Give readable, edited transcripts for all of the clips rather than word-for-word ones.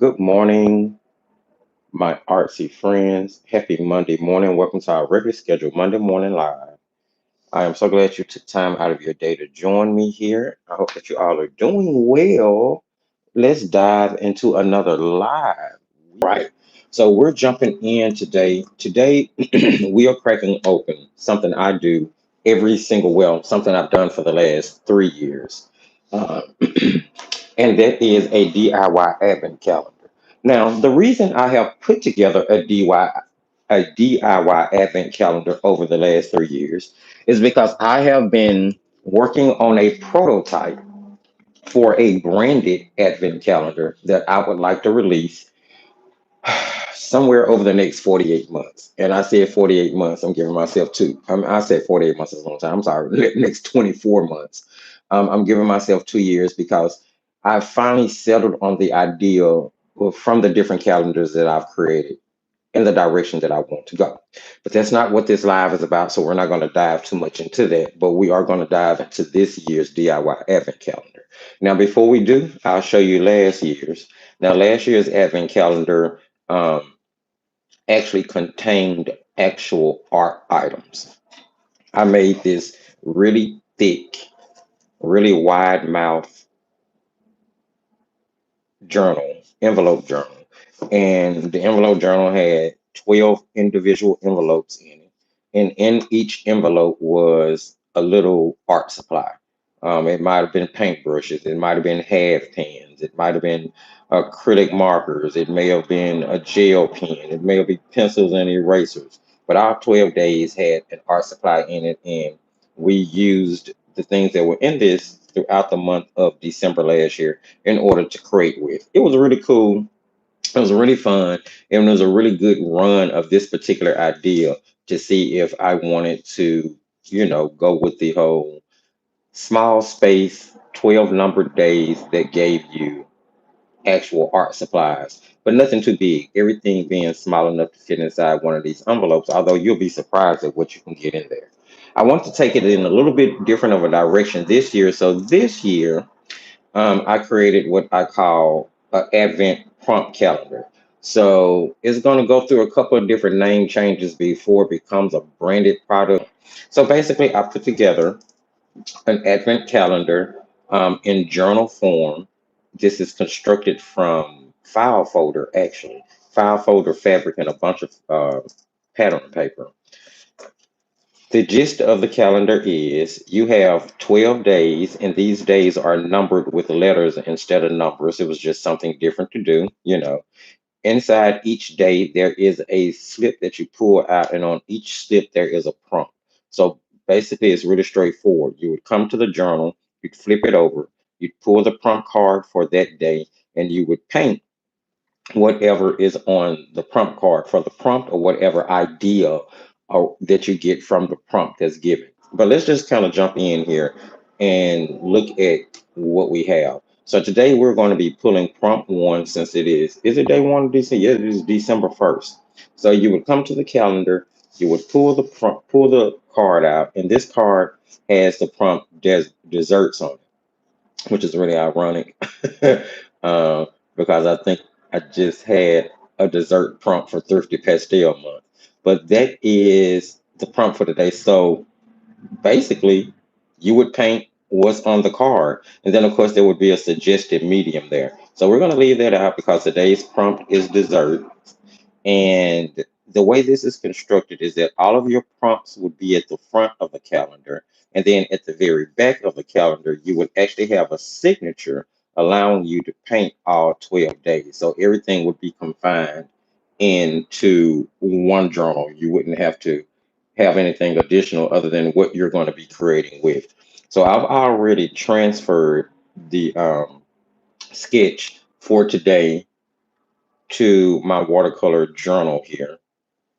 Good morning, my artsy friends. Happy Monday morning. Welcome to our regularly scheduled Monday morning live. I am so glad you took time out of your day to join me here. I hope that you all are doing well. Let's dive into another live. Right. So we're jumping in today. Today we are cracking open something I do every single something I've done for the last 3 years. Uh, and that is a DIY advent calendar. Now, the reason I have put together a DIY advent calendar over the last 3 years is because I have been working on a prototype for a branded advent calendar that I would like to release somewhere over the next 48 months. And I said 48 months, I'm giving myself two. I said 48 months is a long time. I'm sorry, next 24 months. I'm giving myself 2 years because I finally settled on the idea from the different calendars that I've created in the direction that I want to go. But that's not what this live is about. So we're not going to dive too much into that. But we are going to dive into this year's DIY Advent calendar. Now, before we do, I'll show you last year's. Now, last year's Advent calendar actually contained actual art items. I made this really thick, really wide mouth journal, envelope journal. And the envelope journal had 12 individual envelopes in it. And in each envelope was a little art supply. It might have been paintbrushes, it might have been half pans, it might have been acrylic markers, it may have been a gel pen, it may have been pencils and erasers. But our 12 days had an art supply in it, and we used the things that were in this throughout the month of December last year in order to create with. It was really cool. It was really fun. And it was a really good run of this particular idea to see if I wanted to, go with the whole small space, 12 numbered days that gave you actual art supplies, but nothing too big. Everything being small enough to fit inside one of these envelopes, although you'll be surprised at what you can get in there. I want to take it in a little bit different of a direction this year. So this year, I created what I call an Advent prompt calendar. So it's going to go through a couple of different name changes before it becomes a branded product. So basically, I put together an Advent calendar in journal form. This is constructed from file folder, actually, file folder fabric and a bunch of pattern paper. The gist of the calendar is you have 12 days, and these days are numbered with letters instead of numbers. It was just something different to do. Inside each day, there is a slip that you pull out, and on each slip, there is a prompt. So basically, it's really straightforward. You would come to the journal, you'd flip it over, you'd pull the prompt card for that day, and you would paint whatever is on the prompt card for the prompt or whatever idea that you get from the prompt that's given. But let's just kind of jump in here and look at what we have. So today we're going to be pulling prompt one since is it day one of December? Yeah, it is December 1st. So you would come to the calendar, you would pull the card out, and this card has the prompt desserts on it, which is really ironic. uh, because I think I just had a dessert prompt for Thrifty Pastel Month. But that is the prompt for today. So basically, you would paint what's on the card. And then, of course, there would be a suggested medium there. So we're going to leave that out because today's prompt is dessert. And the way this is constructed is that all of your prompts would be at the front of the calendar. And then at the very back of the calendar, you would actually have a signature allowing you to paint all 12 days. So everything would be confined into one journal. You wouldn't have to have anything additional other than what you're going to be creating with. So I've already transferred the sketch for today to my watercolor journal here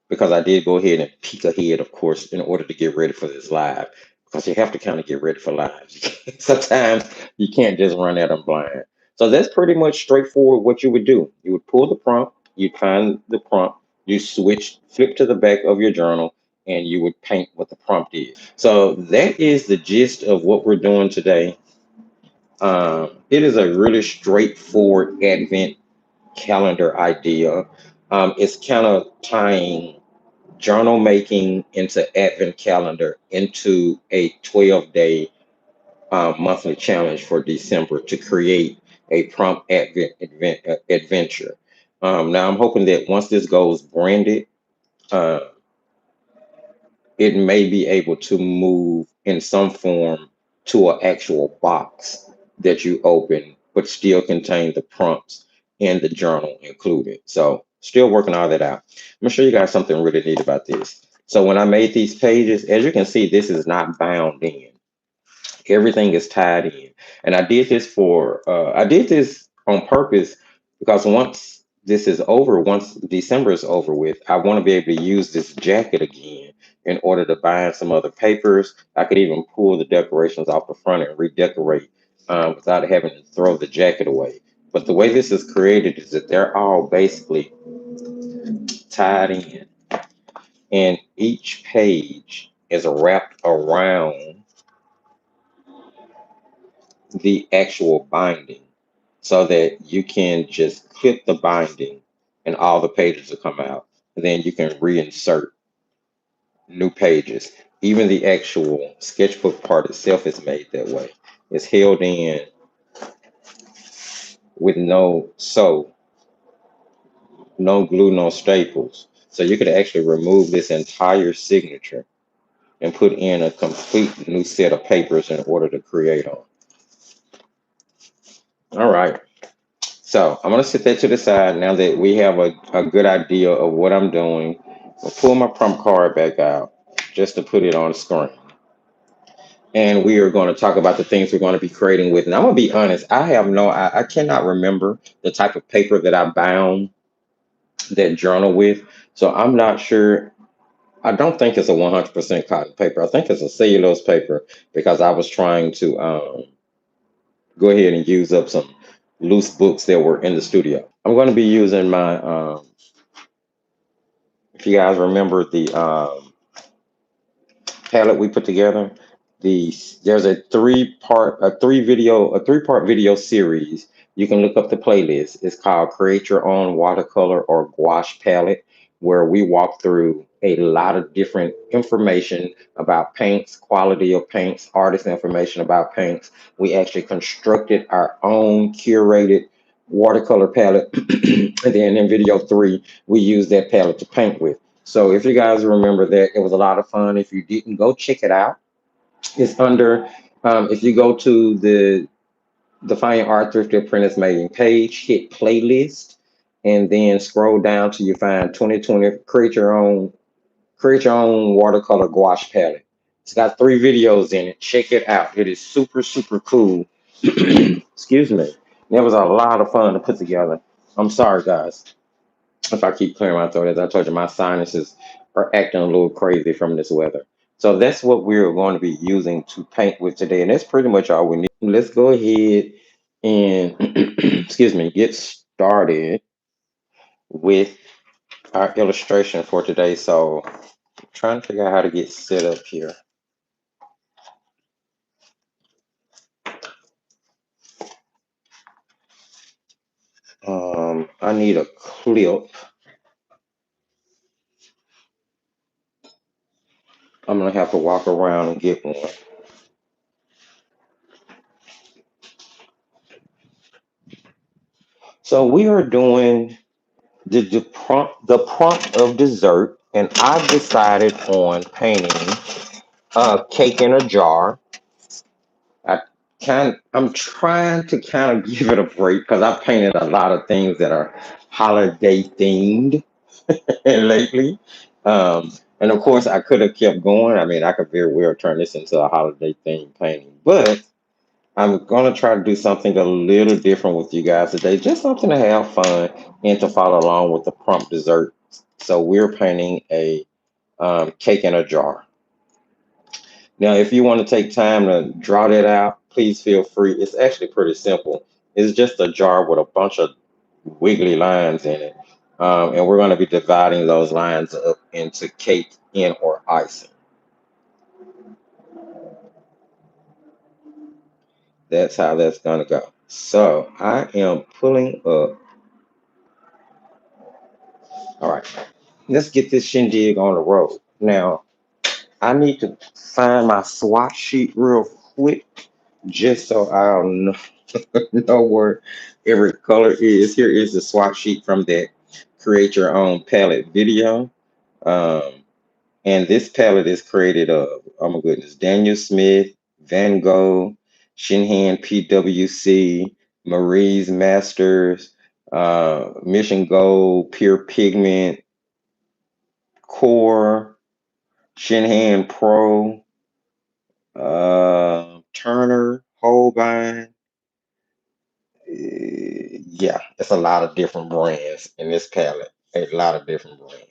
because I did go ahead and peek ahead, of course, in order to get ready for this live. Because you have to kind of get ready for lives. Sometimes you can't just run at them blind. So that's pretty much straightforward what you would do. You would pull the prompt, you'd find the prompt, you flip to the back of your journal, and you would paint what the prompt is. So that is the gist of what we're doing today. It is a really straightforward Advent calendar idea. It's kind of tying journal making into Advent calendar into a 12-day monthly challenge for December to create a prompt adventure. Now, I'm hoping that once this goes branded, uh, it may be able to move in some form to an actual box that you open, but still contain the prompts and the journal included. So, still working all that out. I'm gonna show you guys something really neat about this. So, when I made these pages, as you can see, this is not bound in. Everything is tied in. And I did this on purpose because once December is over with, I want to be able to use this jacket again in order to bind some other papers. I could even pull the decorations off the front and redecorate without having to throw the jacket away. But the way this is created is that they're all basically tied in, and each page is wrapped around the actual binding so that you can just clip the binding and all the pages will come out. And then you can reinsert new pages. Even the actual sketchbook part itself is made that way. It's held in with no glue, no staples. So you could actually remove this entire signature and put in a complete new set of papers in order to create on. All right. So I'm gonna set that to the side now that we have a good idea of what I'm doing. I'll pull my prompt card back out just to put it on the screen. And we are going to talk about the things we're going to be creating with. And I'm gonna be honest, I cannot remember the type of paper that I bound that journal with. So I'm not sure. I don't think it's a 100% cotton paper. I think it's a cellulose paper because I was trying to go ahead and use up some loose books that were in the studio. I'm going to be using my if you guys remember the palette we put together, there's a 3-part video series. You can look up the playlist. It's called Create Your Own Watercolor or Gouache Palette, where we walk through a lot of different information about paints, quality of paints, artist information about paints. We actually constructed our own curated watercolor palette. And then in video 3, we use that palette to paint with. So if you guys remember that, it was a lot of fun. If you didn't, go check it out. It's under, if you go to the Fine Art Thrift Apprentice Making page, hit playlist, and then scroll down till you find 2020, create your own watercolor gouache palette. It's got 3 videos in it. Check it out. It is super, super cool. Excuse me. It was a lot of fun to put together. I'm sorry, guys, if I keep clearing my throat. As I told you, my sinuses are acting a little crazy from this weather. So that's what we're going to be using to paint with today. And that's pretty much all we need. Let's go ahead and, excuse me, get started with our illustration for today. So I'm trying to figure out how to get set up here. I need a clip. I'm gonna have to walk around and get one. So we are doing the prompt of dessert, and I've decided on painting a cake in a jar. I'm trying to kind of give it a break because I've painted a lot of things that are holiday themed lately. And of course, I could have kept going. I mean, I could very well turn this into a holiday themed painting, but I'm gonna try to do something a little different with you guys today, just something to have fun and to follow along with the prompt dessert. So we're painting a cake in a jar. Now, if you want to take time to draw that out, please feel free. It's actually pretty simple. It's just a jar with a bunch of wiggly lines in it. And we're going to be dividing those lines up into cake and or icing. That's how that's going to go. So I am pulling up All right, let's get this shindig on the road. Now, I need to find my swatch sheet real quick just so I'll know, know where every color is. Here is the swatch sheet from that Create Your Own Palette video. Um, and this palette is created of, oh my goodness, Daniel Smith, Van Gogh, Shinhan PWC, Marie's Masters, Mission Gold, Pure Pigment, Core, Shinhan Pro, Turner, Holbein. Yeah, it's a lot of different brands in this palette. A lot of different brands.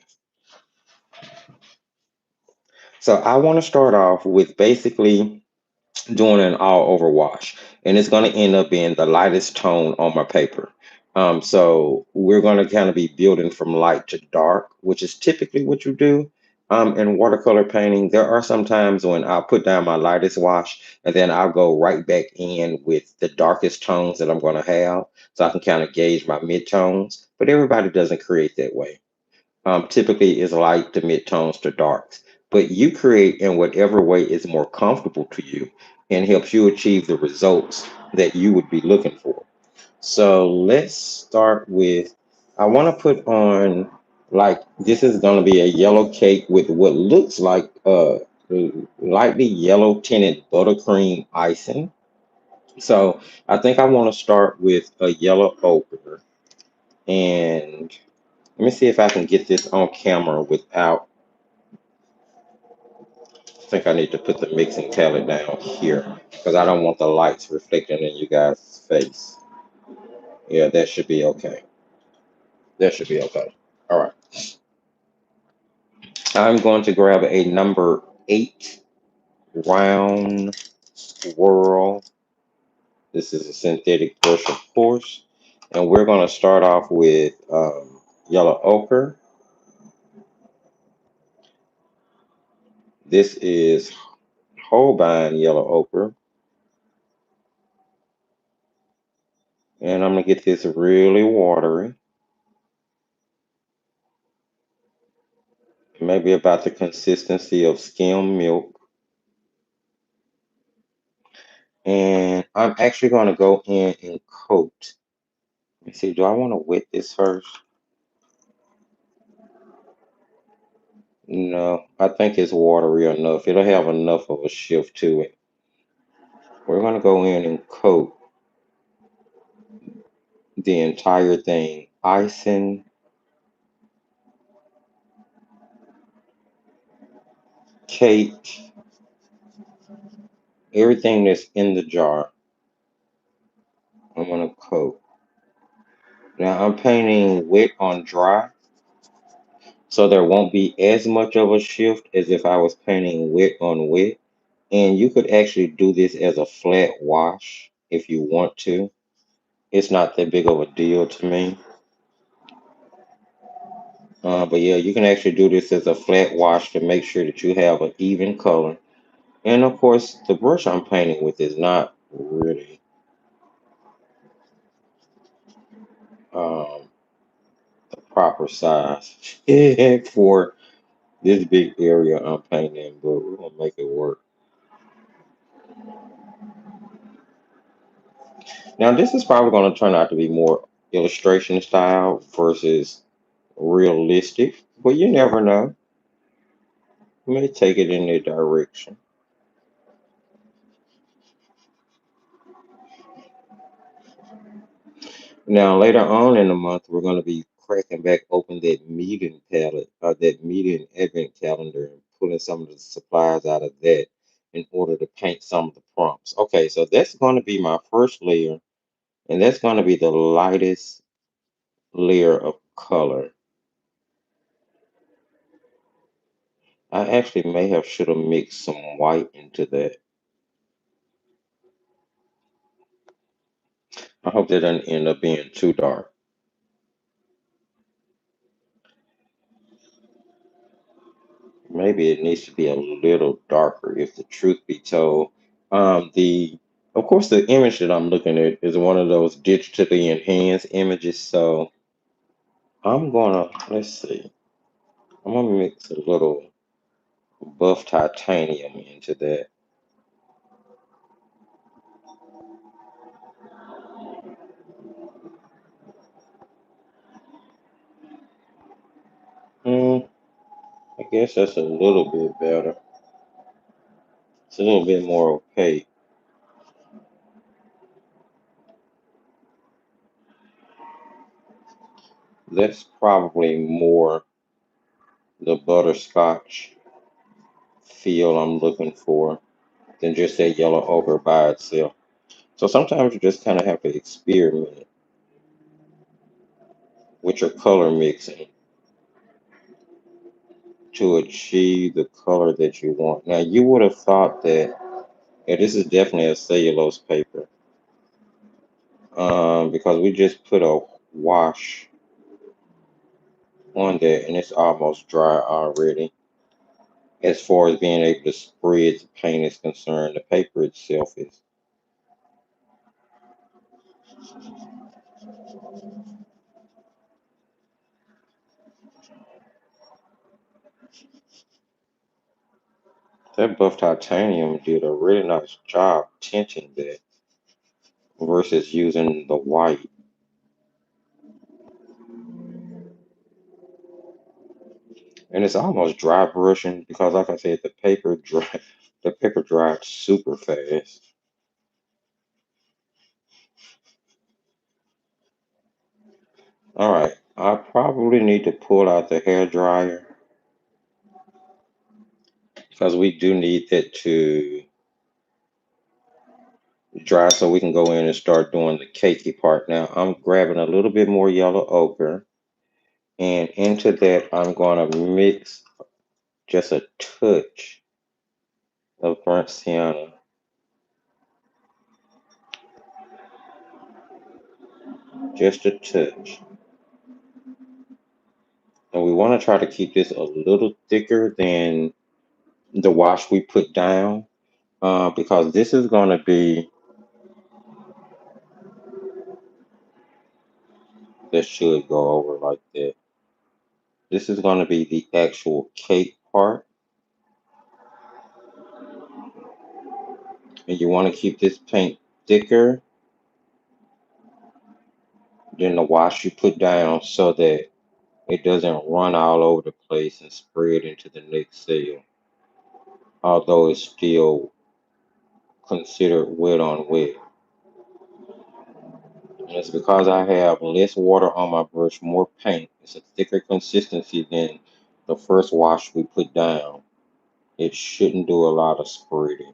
So I want to start off with basically doing an all over wash, and it's going to end up being the lightest tone on my paper. So we're going to kind of be building from light to dark, which is typically what you do in watercolor painting. There are some times when I'll put down my lightest wash and then I'll go right back in with the darkest tones that I'm going to have, so I can kind of gauge my mid-tones, but everybody doesn't create that way. Typically is light to mid-tones to darks, but you create in whatever way is more comfortable to you and helps you achieve the results that you would be looking for. So let's start with, I want to put on, like, this is going to be a yellow cake with what looks like lightly yellow tinted buttercream icing. So I think I want to start with a yellow ochre, and let me see if I can get this on camera without, I think I need to put the mixing palette down here because I don't want the lights reflecting in you guys' face. Yeah, that should be okay. That should be okay. All right. I'm going to grab a number 8 round swirl. This is a synthetic brush, of course. And we're going to start off with yellow ochre. This is Holbein yellow ochre. And I'm going to get this really watery. Maybe about the consistency of skim milk. And I'm actually going to go in and coat. Let me see, do I want to wet this first? No, I think it's watery enough. It'll have enough of a shift to it. We're going to go in and coat the entire thing. Icing, cake, everything that's in the jar. I'm going to coat. Now I'm painting wet on dry, so there won't be as much of a shift as if I was painting wet on wet. And you could actually do this as a flat wash if you want to. It's not that big of a deal to me. But yeah, you can actually do this as a flat wash to make sure that you have an even color. And of course, the brush I'm painting with is not really um, the proper size for this big area I'm painting, but we're gonna make it work. Now, this is probably going to turn out to be more illustration style versus realistic, but you never know. You may take it in that direction. Now, later on in the month, we're going to be cracking back open that Meeden palette, that Meeden Advent Calendar, and pulling some of the supplies out of that in order to paint some of the prompts. Okay, so that's going to be my first layer, and that's going to be the lightest layer of color. I actually may have should have mixed some white into that. I hope that doesn't end up being too dark. Maybe it needs to be a little darker, if the truth be told. The Of course, the image that I'm looking at is one of those digitally enhanced images. So let's see, I'm gonna mix a little buff titanium into that. Hmm, I guess that's a little bit better. It's a little bit more opaque. That's probably more the butterscotch feel I'm looking for than just that yellow ochre by itself. So sometimes you just kind of have to experiment with your color mixing to achieve the color that you want. Now, you would have thought that, yeah, this is definitely a cellulose paper, because we just put a wash on there and it's almost dry already. As far as being able to spread the paint is concerned, the paper itself is. That buff titanium did a really nice job tinting that versus using the white. And it's almost dry brushing because, like I said, the paper dried super fast. All right, I probably need to pull out the hair dryer because we do need that to dry so we can go in and start doing the cakey part. Now I'm grabbing a little bit more yellow ochre, and into that I'm going to mix just a touch of burnt sienna, just a touch. And we want to try to keep this a little thicker than the wash we put down, because this is going to be, that should go over like that. This is going to be the actual cake part, and you want to keep this paint thicker than the wash you put down so that it doesn't run all over the place and spread into the next cell, although it's still considered wet on wet. And it's because I have less water on my brush, more paint. It's a thicker consistency than the first wash we put down. It shouldn't do a lot of spreading.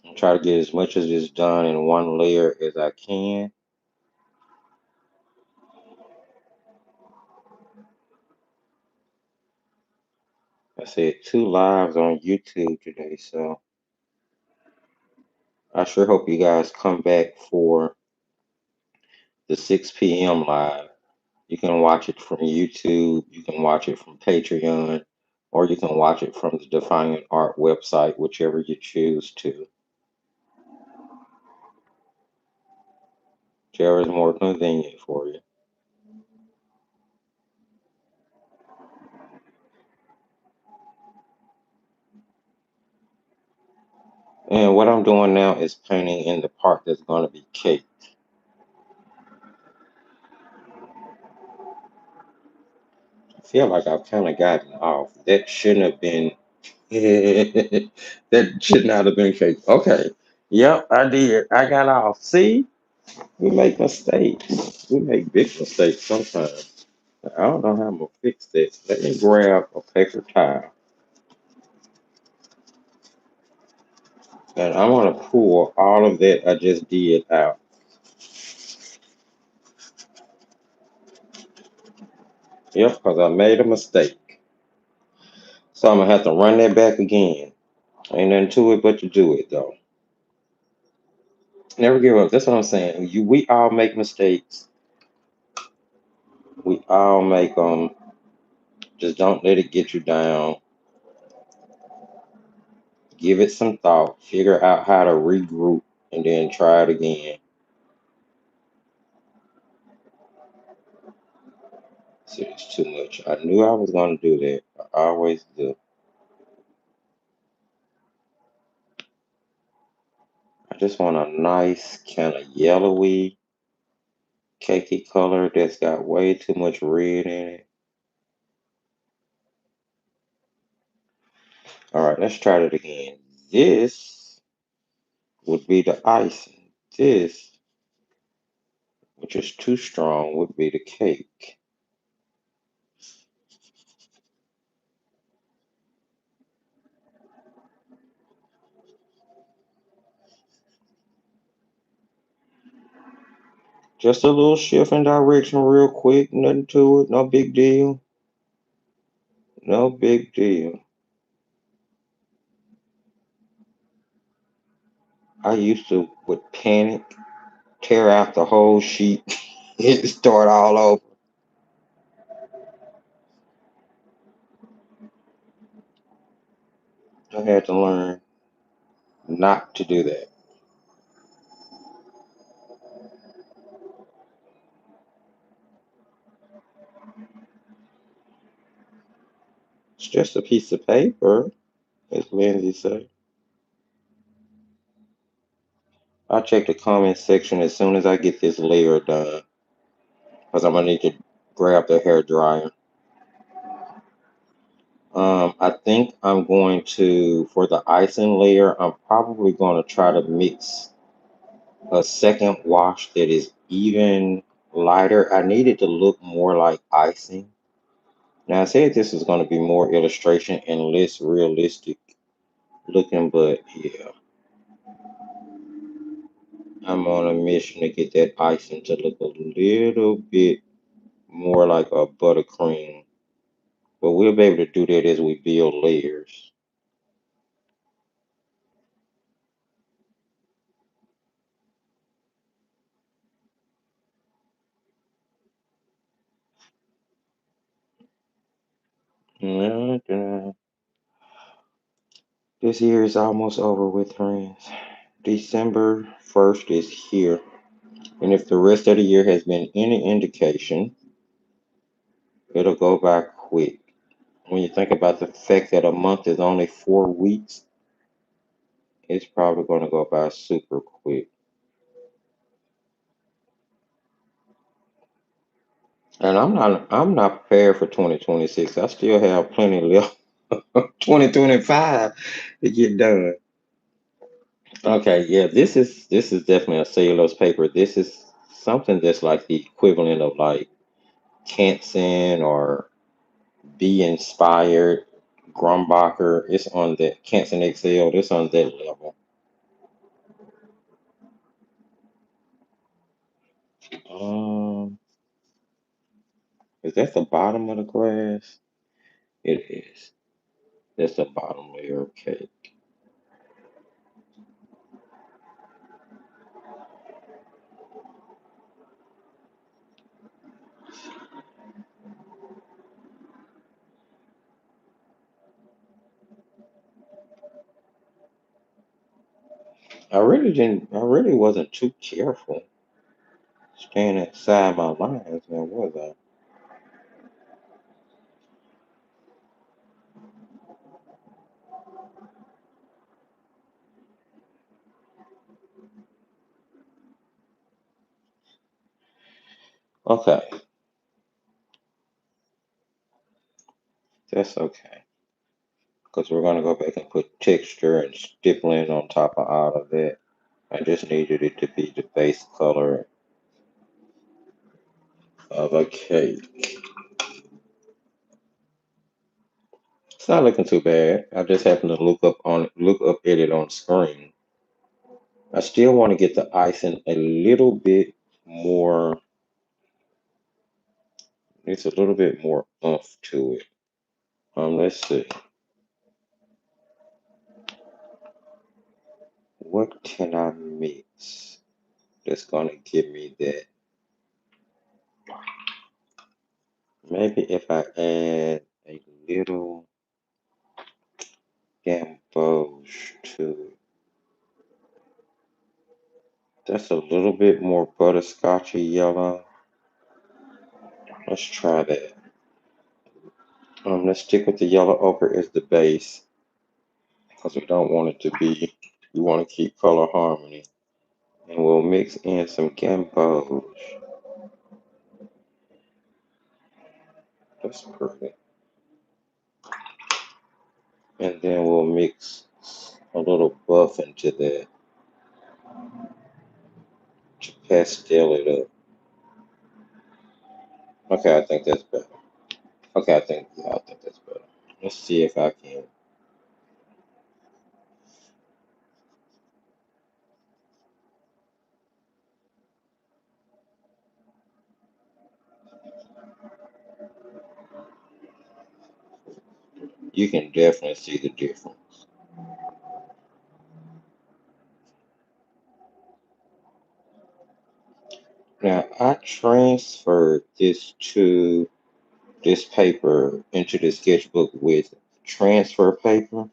I try to get as much of this done in one layer as I can. I said 2 lives on YouTube today, so I sure hope you guys come back for the 6 p.m. live. You can watch it from YouTube, you can watch it from Patreon, or you can watch it from the Defiant Art website, whichever you choose to. Whichever is more convenient for you. And what I'm doing now is painting in the part that's going to be cake. I feel like I've kind of gotten off. That shouldn't have been. That should not have been cake. Okay. Yep, I did. I got off. See, we make mistakes. We make big mistakes sometimes. I don't know how I'm gonna fix this. Let me grab a paper towel, and I want to pour all of that I just did out. Yep, because I made a mistake. So I'm gonna have to run that back again. Ain't nothing to it but to do it though. Never give up. That's what I'm saying. We all make mistakes. We all make them. Just don't let it get you down. Give it some thought. Figure out how to regroup and then try it again. See, it's too much. I knew I was going to do that. I always do. I just want a nice kind of yellowy, cakey color that's got way too much red in it. All right, let's try it again. This would be the icing. This, which is too strong, would be the cake. Just a little shift in direction real quick, nothing to it, no big deal. No big deal. I used to would panic, tear out the whole sheet, start all over. I had to learn not to do that. It's just a piece of paper, as Lindsay said. I'll check the comment section as soon as I get this layer done, because I'm gonna need to grab the hair dryer. I think I'm going to, for the icing layer, I'm probably going to try to mix a second wash that is even lighter. I need it to look more like icing. Now, I said this is going to be more illustration and less realistic looking, but yeah, I'm on a mission to get that icing to look a little bit more like a buttercream. But we'll be able to do that as we build layers. This year is almost over with, friends. December 1st is here. And if the rest of the year has been any indication, it'll go by quick. When you think about the fact that a month is only 4 weeks, it's probably going to go by super quick. And I'm not prepared for 2026. I still have plenty left 2025 to get done. Okay, yeah, this is definitely a cellulose paper. This is something that's like the equivalent of like Canson or Be Inspired, Grumbacher. It's on that Canson XL. It's on that level. Um, is that the bottom of the glass? It is. That's the bottom layer of cake. I really wasn't too careful staying inside my lines, now was I? Okay, that's okay. Because we're gonna go back and put texture and stippling on top of all of that. I just needed it to be the base color of a cake. It's not looking too bad. I just happened to look up at it on screen. I still want to get the icing a little bit more. It's a little bit more oomph to it. Let's see. What can I mix that's gonna give me that Maybe if I add a little gamboge to it. That's a little bit more butterscotchy yellow. Let's try that. Let's stick with the yellow ochre as the base because we don't want it to be, we want to keep color harmony. And we'll mix in some gamboge. That's perfect. And then we'll mix a little buff into that to pastel it up. Okay, I think that's better. Okay, I think that's better. Let's see if I can. You can definitely see the difference. Now I transferred this paper into the sketchbook with transfer paper,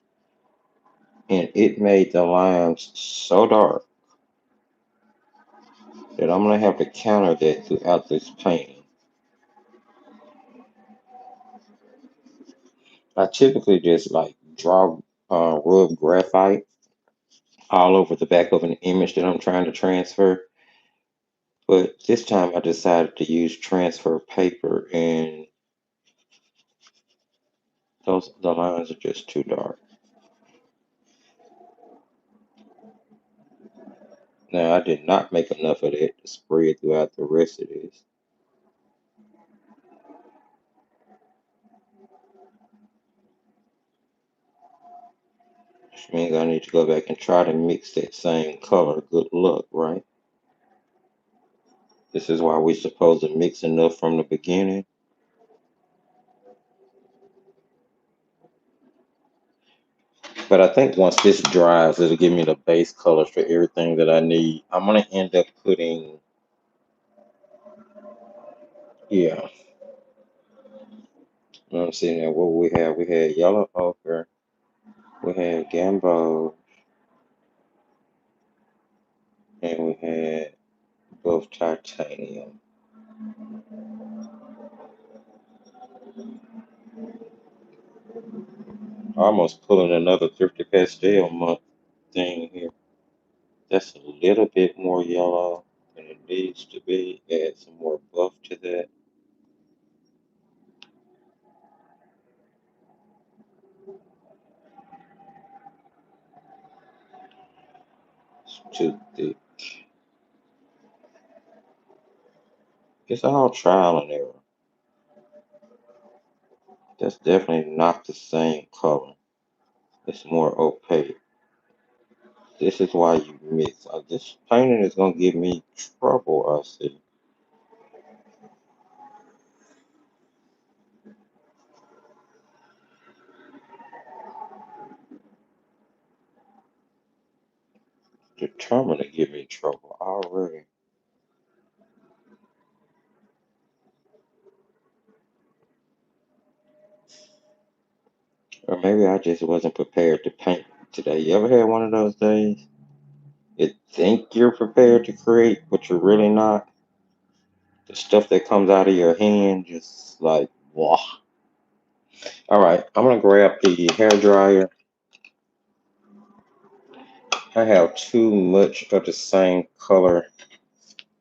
and it made the lines so dark that I'm gonna have to counter that throughout this painting. I typically just like rub graphite all over the back of an image that I'm trying to transfer. But this time I decided to use transfer paper, and the lines are just too dark. Now I did not make enough of that to spread throughout the rest of this, which means I need to go back and try to mix that same color. Good luck, right? This is why we're supposed to mix enough from the beginning. But I think once this dries, it'll give me the base colors for everything that I need. I'm gonna end up putting, yeah. I'm seeing now what we had. We had yellow ochre, we had gambo, and we had both titanium. Almost pulling another Thrifty Pastel month thing here. That's a little bit more yellow than it needs to be. Add some more buff to that. It's too thick. It's all trial and error. That's definitely not the same color. It's more opaque. This is why you mix. This painting is gonna give me trouble, I see. Determined to give me trouble already. Or maybe I just wasn't prepared to paint today. You ever had one of those days? You think you're prepared to create, but you're really not. The stuff that comes out of your hand just like, wow. All right, I'm gonna grab the hair dryer. I have too much of the same color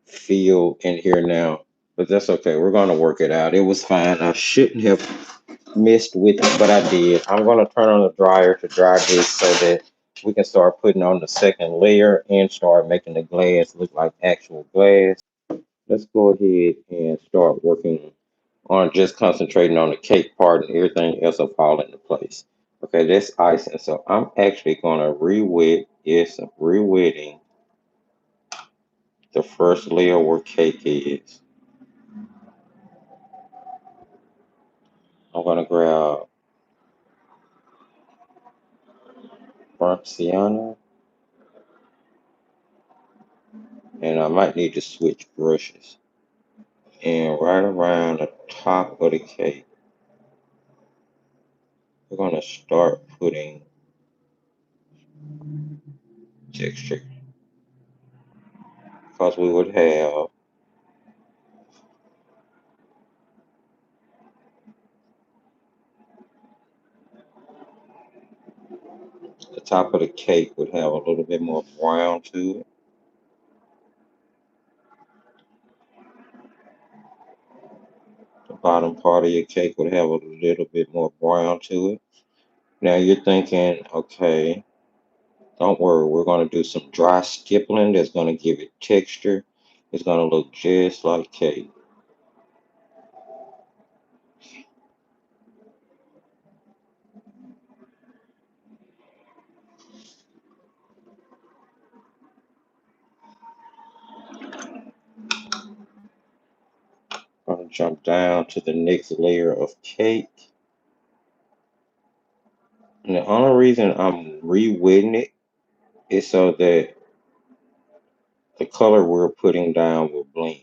feel in here now, but that's okay. We're gonna work it out. It was fine. I shouldn't have messed with it, but I did. I'm gonna turn on the dryer to dry this so that we can start putting on the second layer and start making the glass look like actual glass. Let's go ahead and start working on just concentrating on the cake part, and everything else will fall into place. Okay, that's icing. So I'm actually gonna re-wet. Yes, I'm re-wetting the first layer where cake is. I'm gonna grab burnt sienna, and I might need to switch brushes. And right around the top of the cake, we're going to start putting texture because we would have the top of the cake would have a little bit more brown to it. The bottom part of your cake would have a little bit more brown to it. Now you're thinking, okay, don't worry, we're going to do some dry stippling that's going to give it texture. It's going to look just like cake. I'm going to jump down to the next layer of cake. And the only reason I'm re-wetting it is so that the color we're putting down will blend.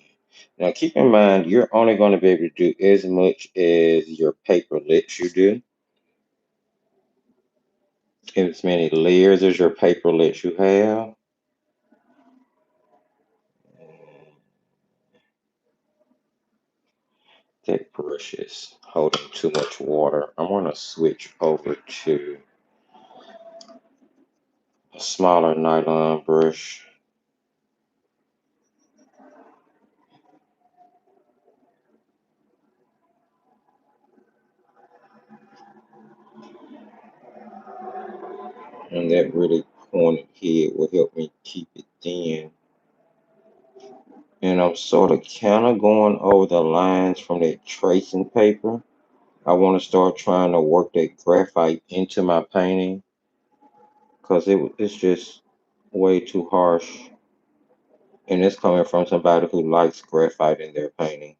Now keep in mind, you're only going to be able to do as much as your paper lets you do, as many layers as your paper lets you have. That brush is holding too much water. I'm going to switch over to a smaller nylon brush. And that really pointed head will help me keep it thin. And I'm sort of kind of going over the lines from that tracing paper. I want to start trying to work that graphite into my painting because it's just way too harsh. And it's coming from somebody who likes graphite in their painting.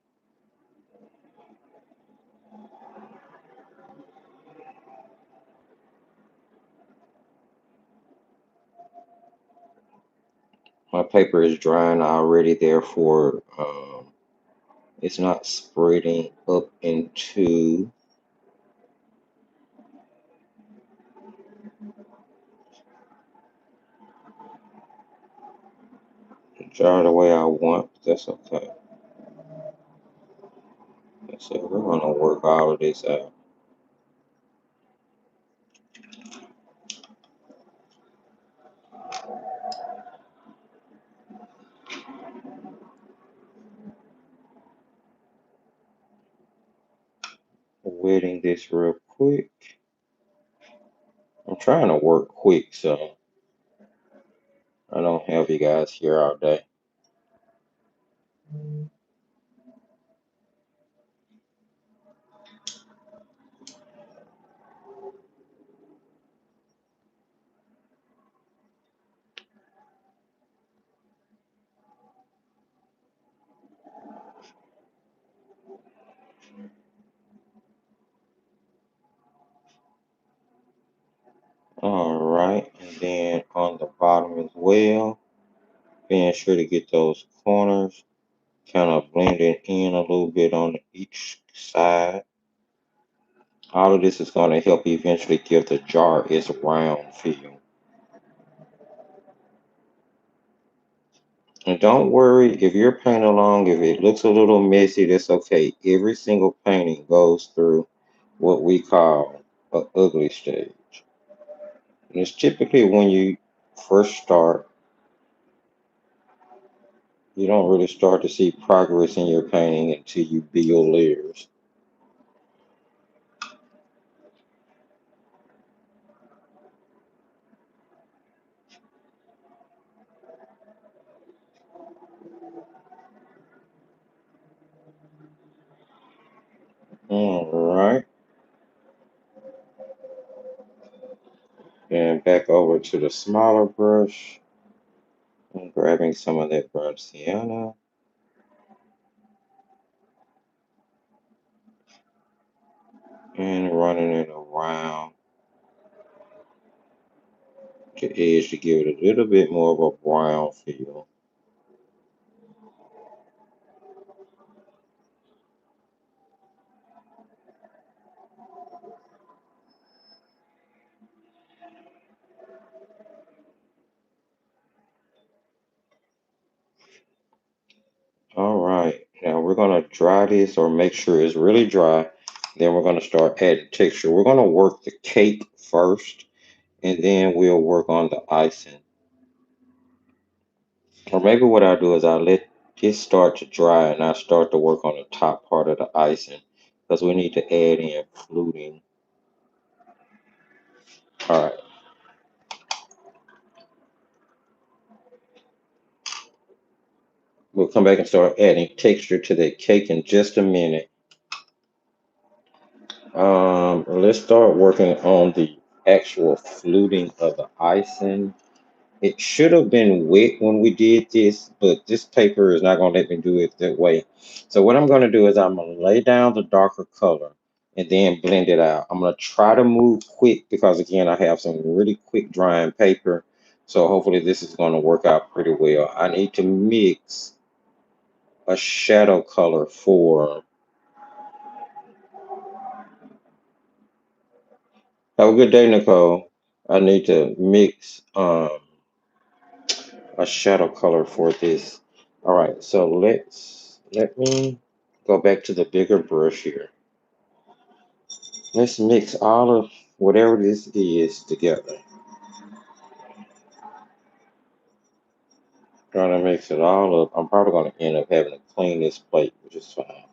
My paper is drying already, therefore it's not spreading up into the jar the way I want. That's okay. So we're gonna work all of this out. Wetting this real quick. I'm trying to work quick so I don't have you guys here all day. All right, and then on the bottom as well, being sure to get those corners kind of blending in a little bit on each side. All of this is going to help eventually give the jar its round feel. And don't worry if you're painting along, if it looks a little messy, that's okay. Every single painting goes through what we call a ugly stage. And it's typically when you first start, you don't really start to see progress in your painting until you build layers. All right, and back over to the smaller brush. I'm grabbing some of that burnt sienna and running it around the edge to give it a little bit more of a brown feel. going to dry this or make sure it's really dry. Then we're going to start adding texture. We're going to work the cake first, and then we'll work on the icing. Or maybe what I'll do is I'll let this start to dry and I'll start to work on the top part of the icing because we need to add in fluting. All right. We'll come back and start adding texture to the cake in just a minute. Let's start working on the actual fluting of the icing. It should have been wet when we did this, but this paper is not going to let me do it that way. So what I'm going to do is I'm going to lay down the darker color and then blend it out. I'm going to try to move quick because again, I have some really quick drying paper. So hopefully this is going to work out pretty well. I need to mix a shadow color for, have a good day, Nicole. I need to mix a shadow color for this. All right, so let me go back to the bigger brush here. Let's mix all of whatever this is together. Trying to mix it all up. I'm probably going to end up having to clean this plate, which is fine.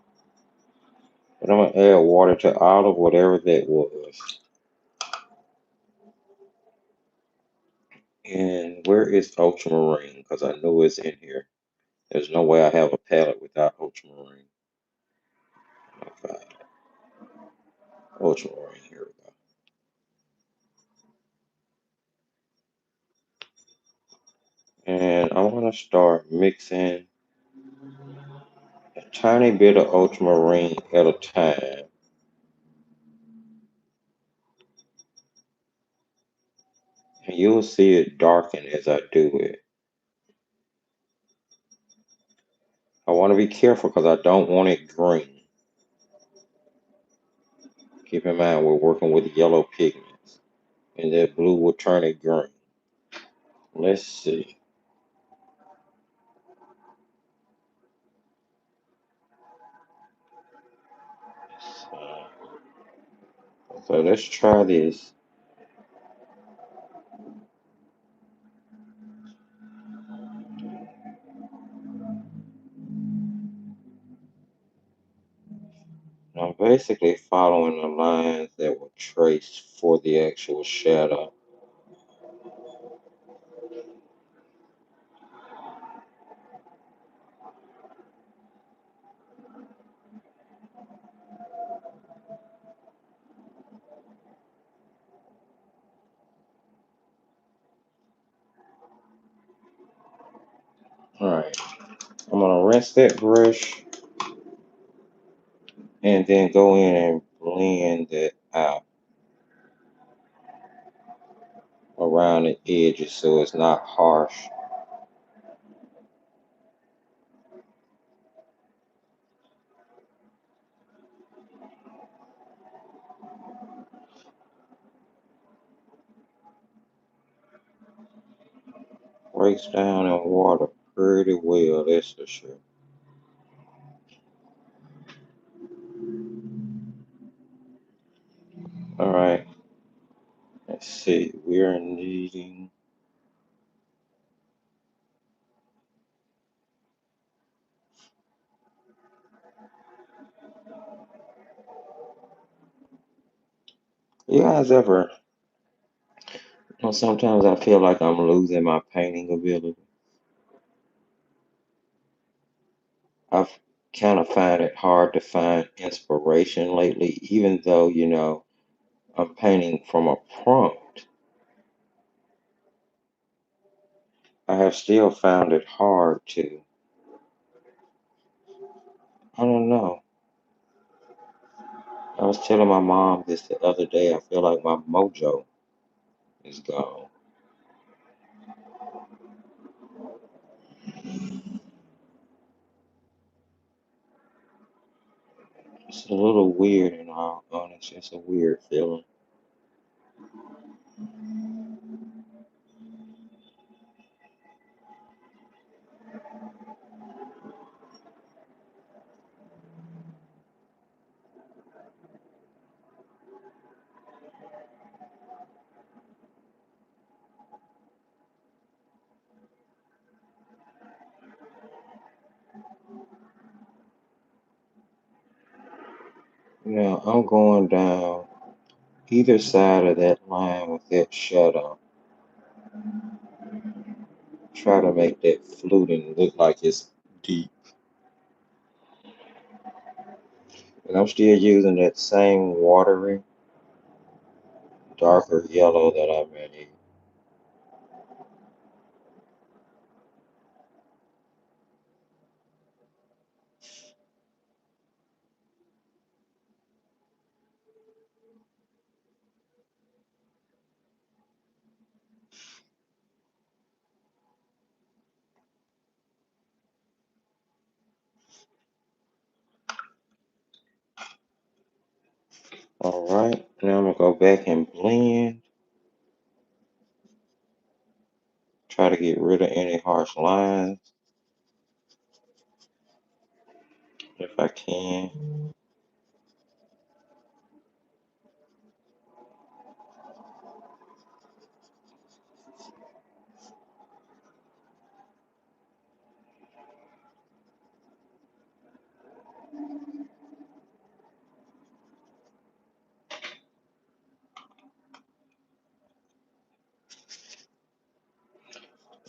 But I'm going to add water to all of whatever that was. And where is ultramarine? Because I know it's in here. There's no way I have a palette without ultramarine. Okay, ultramarine, here we go. And I want to start mixing a tiny bit of ultramarine at a time. And you'll see it darken as I do it. I want to be careful because I don't want it green. Keep in mind we're working with yellow pigments and that blue will turn it green. Let's see. So let's try this. I'm basically following the lines that were traced for the actual shadow. Alright, I'm going to rinse that brush and then go in and blend it out around the edges so it's not harsh. Breaks down in water pretty well, that's for sure. Alright, let's see. We're needing, you guys ever, sometimes I feel like I'm losing my painting ability. I've kind of find it hard to find inspiration lately, even though, I'm painting from a prompt. I have still found it hard to, I don't know. I was telling my mom this the other day. I feel like my mojo is gone. It's a little weird in all honesty. It's a weird feeling. Now I'm going down either side of that line with that shadow. Try to make that fluting look like it's deep. And I'm still using that same watery, darker yellow that I made. Alright, now I'm gonna go back and blend. Try to get rid of any harsh lines if I can.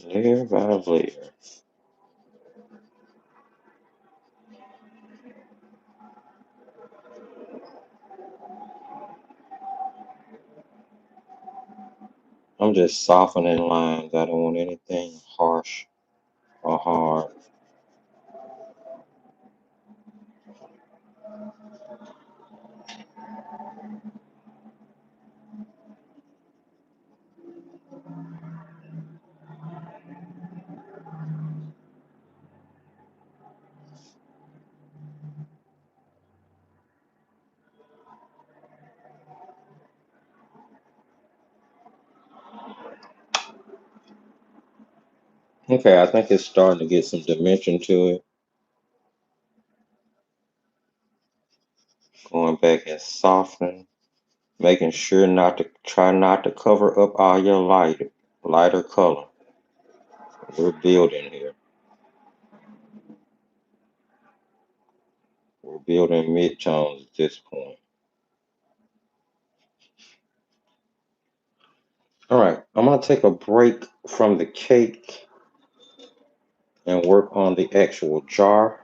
Layer by layer. I'm just softening lines. I don't want anything harsh or hard. Okay, I think it's starting to get some dimension to it. Going back and softening, making sure not to cover up all your lighter color. We're building here. We're building mid-tones at this point. All right, I'm gonna take a break from the cake and work on the actual jar.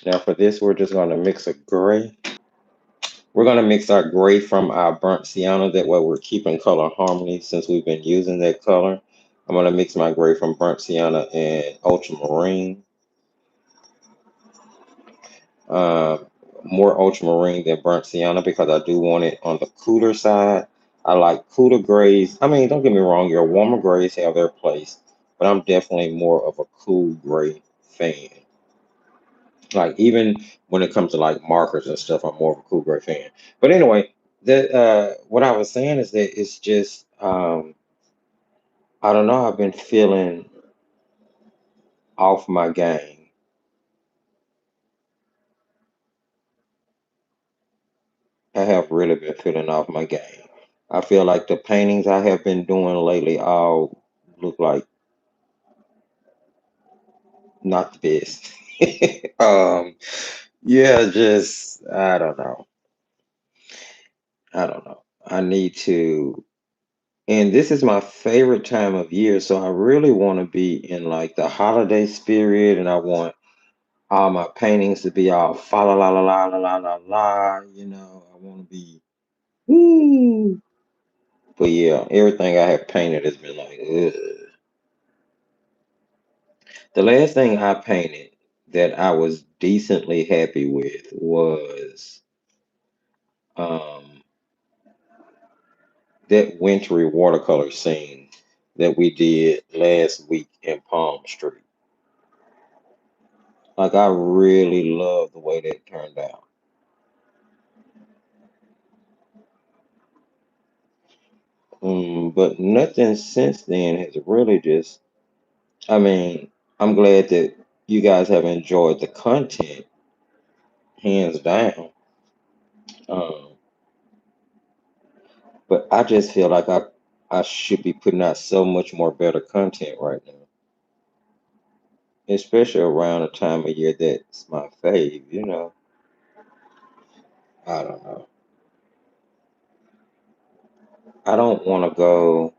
Now for this, we're just gonna mix a gray. We're gonna mix our gray from our burnt sienna. That way we're keeping color harmony since we've been using that color. I'm gonna mix my gray from burnt sienna and ultramarine. Uh, More ultramarine than burnt sienna because I do want it on the cooler side. I like cooler grays. I mean, don't get me wrong, your warmer grays have their place, but I'm definitely more of a cool gray fan. Like even when it comes to like markers and stuff, I'm more of a cool gray fan. But anyway, what I was saying is that it's just I don't know, I've been feeling off my game. I have really been feeling off my game. I feel like the paintings I have been doing lately all look like not the best. um, yeah, just I don't know. I don't know. I need to, and this is my favorite time of year, so I really want to be in like the holiday spirit, and I want all my paintings to be all fa la la la la la la la la. I want to be woo. But yeah, everything I have painted has been like, ugh. The last thing I painted that I was decently happy with was um, that wintry watercolor scene that we did last week in Palm Street. Like I really love the way that turned out. But nothing since then has really just. I mean, I'm glad that you guys have enjoyed the content, hands down. Um, but I just feel like I should be putting out so much more better content right now, especially around the time of year that's my fave. I don't know. I don't want to go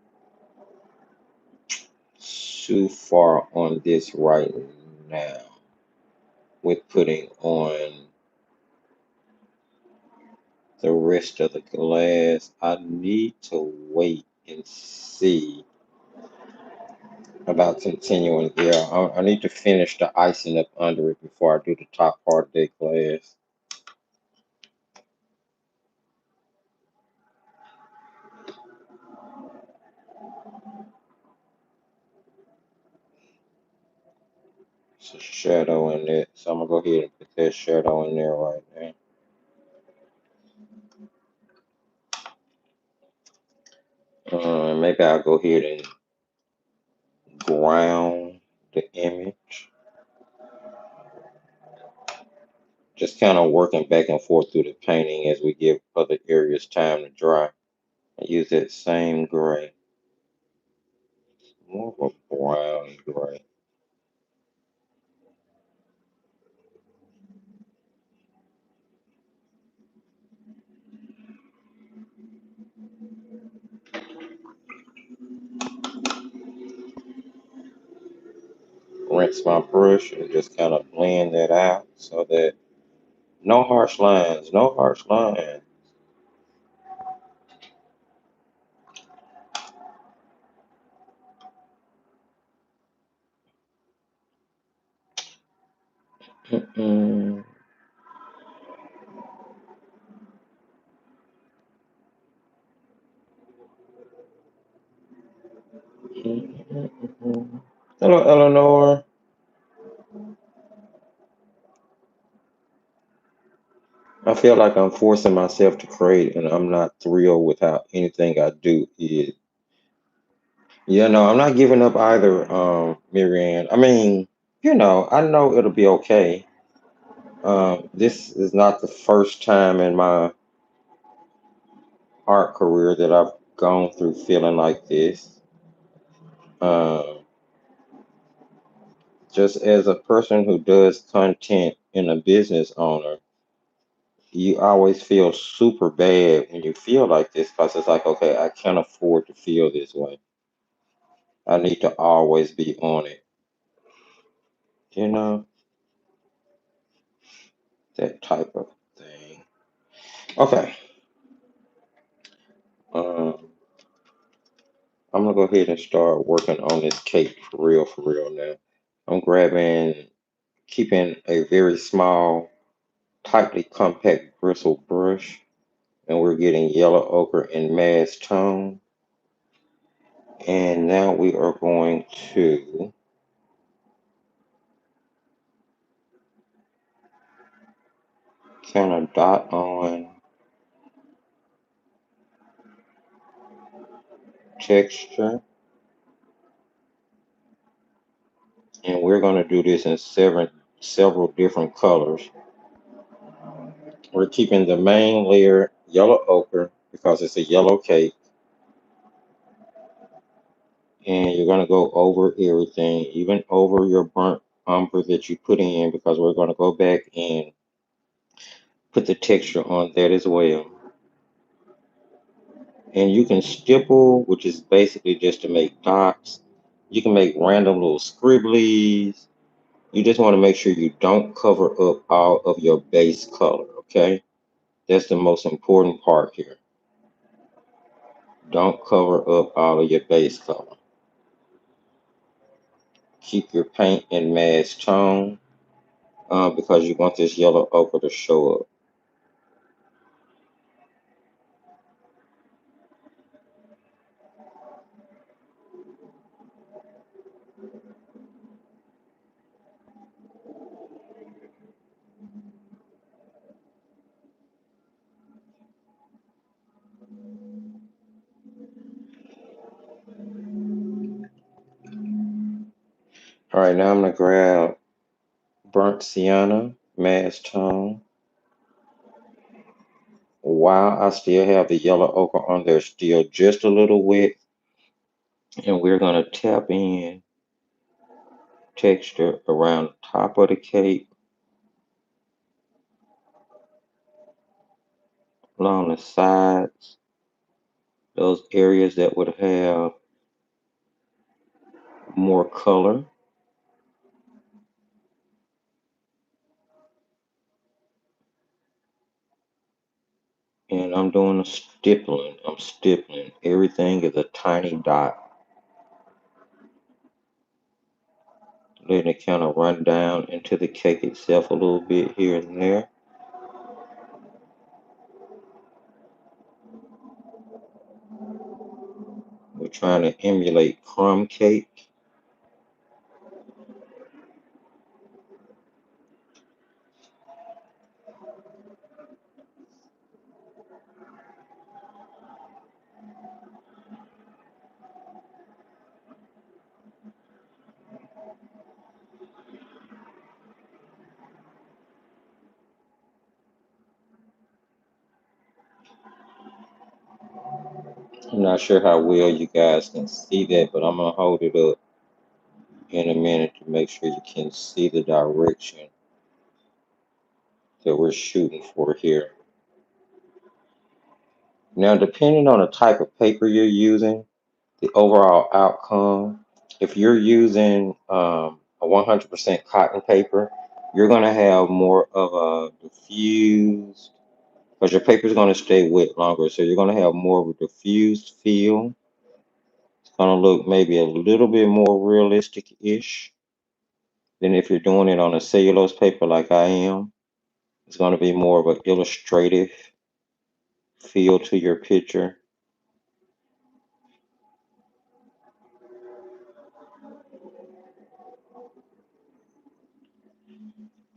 too far on this right now with putting on the rest of the glass. I need to wait and see about continuing. Yeah, I need to finish the icing up under it before I do the top part of the glass. It's a shadow in it, so I'm gonna go ahead and put that shadow in there right now. Maybe I'll go ahead and ground the image. Just kind of working back and forth through the painting as we give other areas time to dry. I use that same gray, more of a brown gray. Rinse my brush and just kind of blend that out so that no harsh lines, no harsh lines. Mm-mm. Mm-mm. Hello, Eleanor. I feel like I'm forcing myself to create, and I'm not thrilled with how anything I do is. Yeah, no, I'm not giving up either, Marianne. I mean, I know it'll be okay. This is not the first time in my art career that I've gone through feeling like this. Um, just as a person who does content and a business owner, you always feel super bad when you feel like this because it's like, okay, I can't afford to feel this way. I need to always be on it, you know, that type of thing. Okay, um, I'm gonna go ahead and start working on this cake for real now. I'm keeping a very small, tightly compact bristle brush, and we're getting yellow ochre in mass tone. And now we are going to kind of dot on texture, and we're going to do this in several different colors. We're keeping the main layer yellow ochre because it's a yellow cake, and you're going to go over everything, even over your burnt umber that you put in, because we're going to go back and put the texture on that as well. And you can stipple, which is basically just to make dots. You can make random little scribblies. You just want to make sure you don't cover up all of your base color, okay? That's the most important part here. Don't cover up all of your base color. Keep your paint in mass tone because you want this yellow ochre to show up. All right, now I'm going to grab burnt sienna, mass tone, while I still have the yellow ochre on there still just a little wet. And we're going to tap in texture around the top of the cape along the sides, those areas that would have more color. And I'm doing a stippling. I'm stippling. Everything is a tiny dot. Letting it kind of run down into the cake itself a little bit here and there. We're trying to emulate crumb cake. I'm not sure how well you guys can see that, but I'm going to hold it up in a minute to make sure you can see the direction that we're shooting for here. Now, depending on the type of paper you're using, the overall outcome, if you're using a 100% cotton paper, you're going to have more of a diffused, because your paper is going to stay wet longer, so you're going to have more of a diffused feel. It's going to look maybe a little bit more realistic-ish than if you're doing it on a cellulose paper like I am. It's going to be more of an illustrative feel to your picture.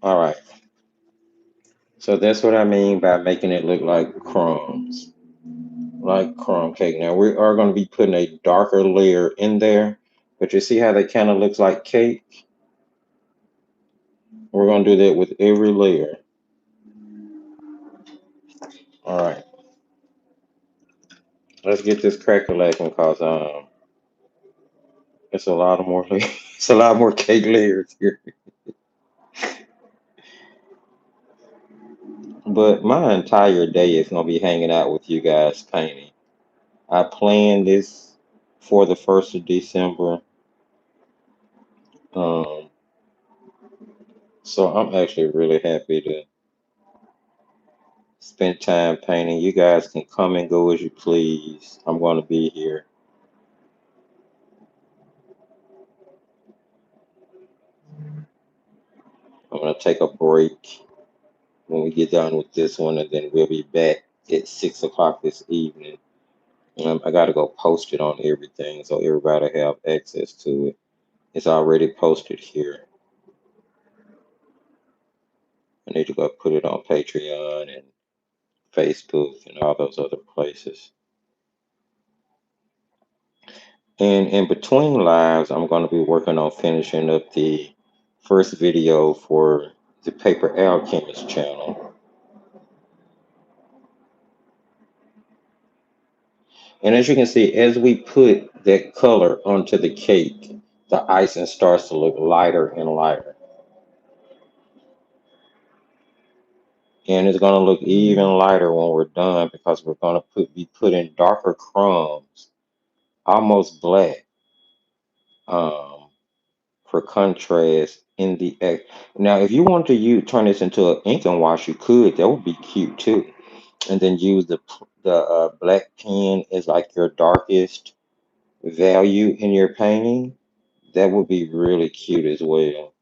All right, so that's what I mean by making it look like crumbs, like crumb cake. Now we are going to be putting a darker layer in there, but you see how that kind of looks like cake? We're going to do that with every layer. All right, let's get this cracker lacking because it's a lot of more it's a lot more cake layers here. But my entire day is going to be hanging out with you guys painting. I planned this for the 1st of December. Um, so I'm actually really happy to spend time painting. You guys can come and go as you please. I'm going to be here. I'm going to take a break when we get done with this one, and then we'll be back at 6 o'clock this evening. I got to go post it on everything so everybody have access to it. It's already posted here. I need to go put it on Patreon and Facebook and all those other places. And in between lives, I'm going to be working on finishing up the first video for the Paper Alchemist channel. And as you can see, as we put that color onto the cake, the icing starts to look lighter and lighter. And it's going to look even lighter when we're done because we're going to be putting darker crumbs, almost black, um, for contrast in the now if you want to turn this into an ink and wash, you could. That would be cute too. And then use the black pen as like your darkest value in your painting. That would be really cute as well.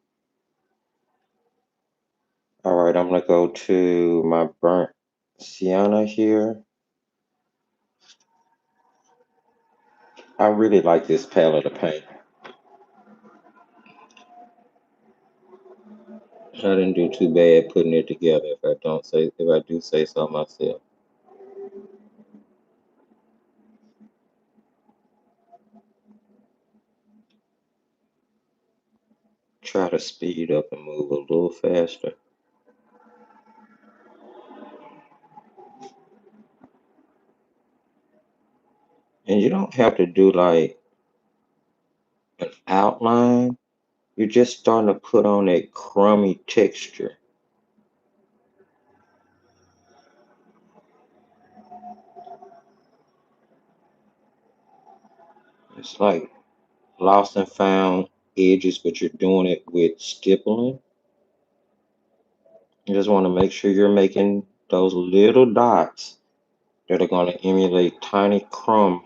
All right, I'm gonna go to my burnt sienna here. I really like this palette of paint. I didn't do too bad putting it together if I do say so myself. Try to speed up and move a little faster. And you don't have to do like an outline. You're just starting to put on that crummy texture. It's like lost and found edges, but you're doing it with stippling. You just want to make sure you're making those little dots that are going to emulate tiny crumb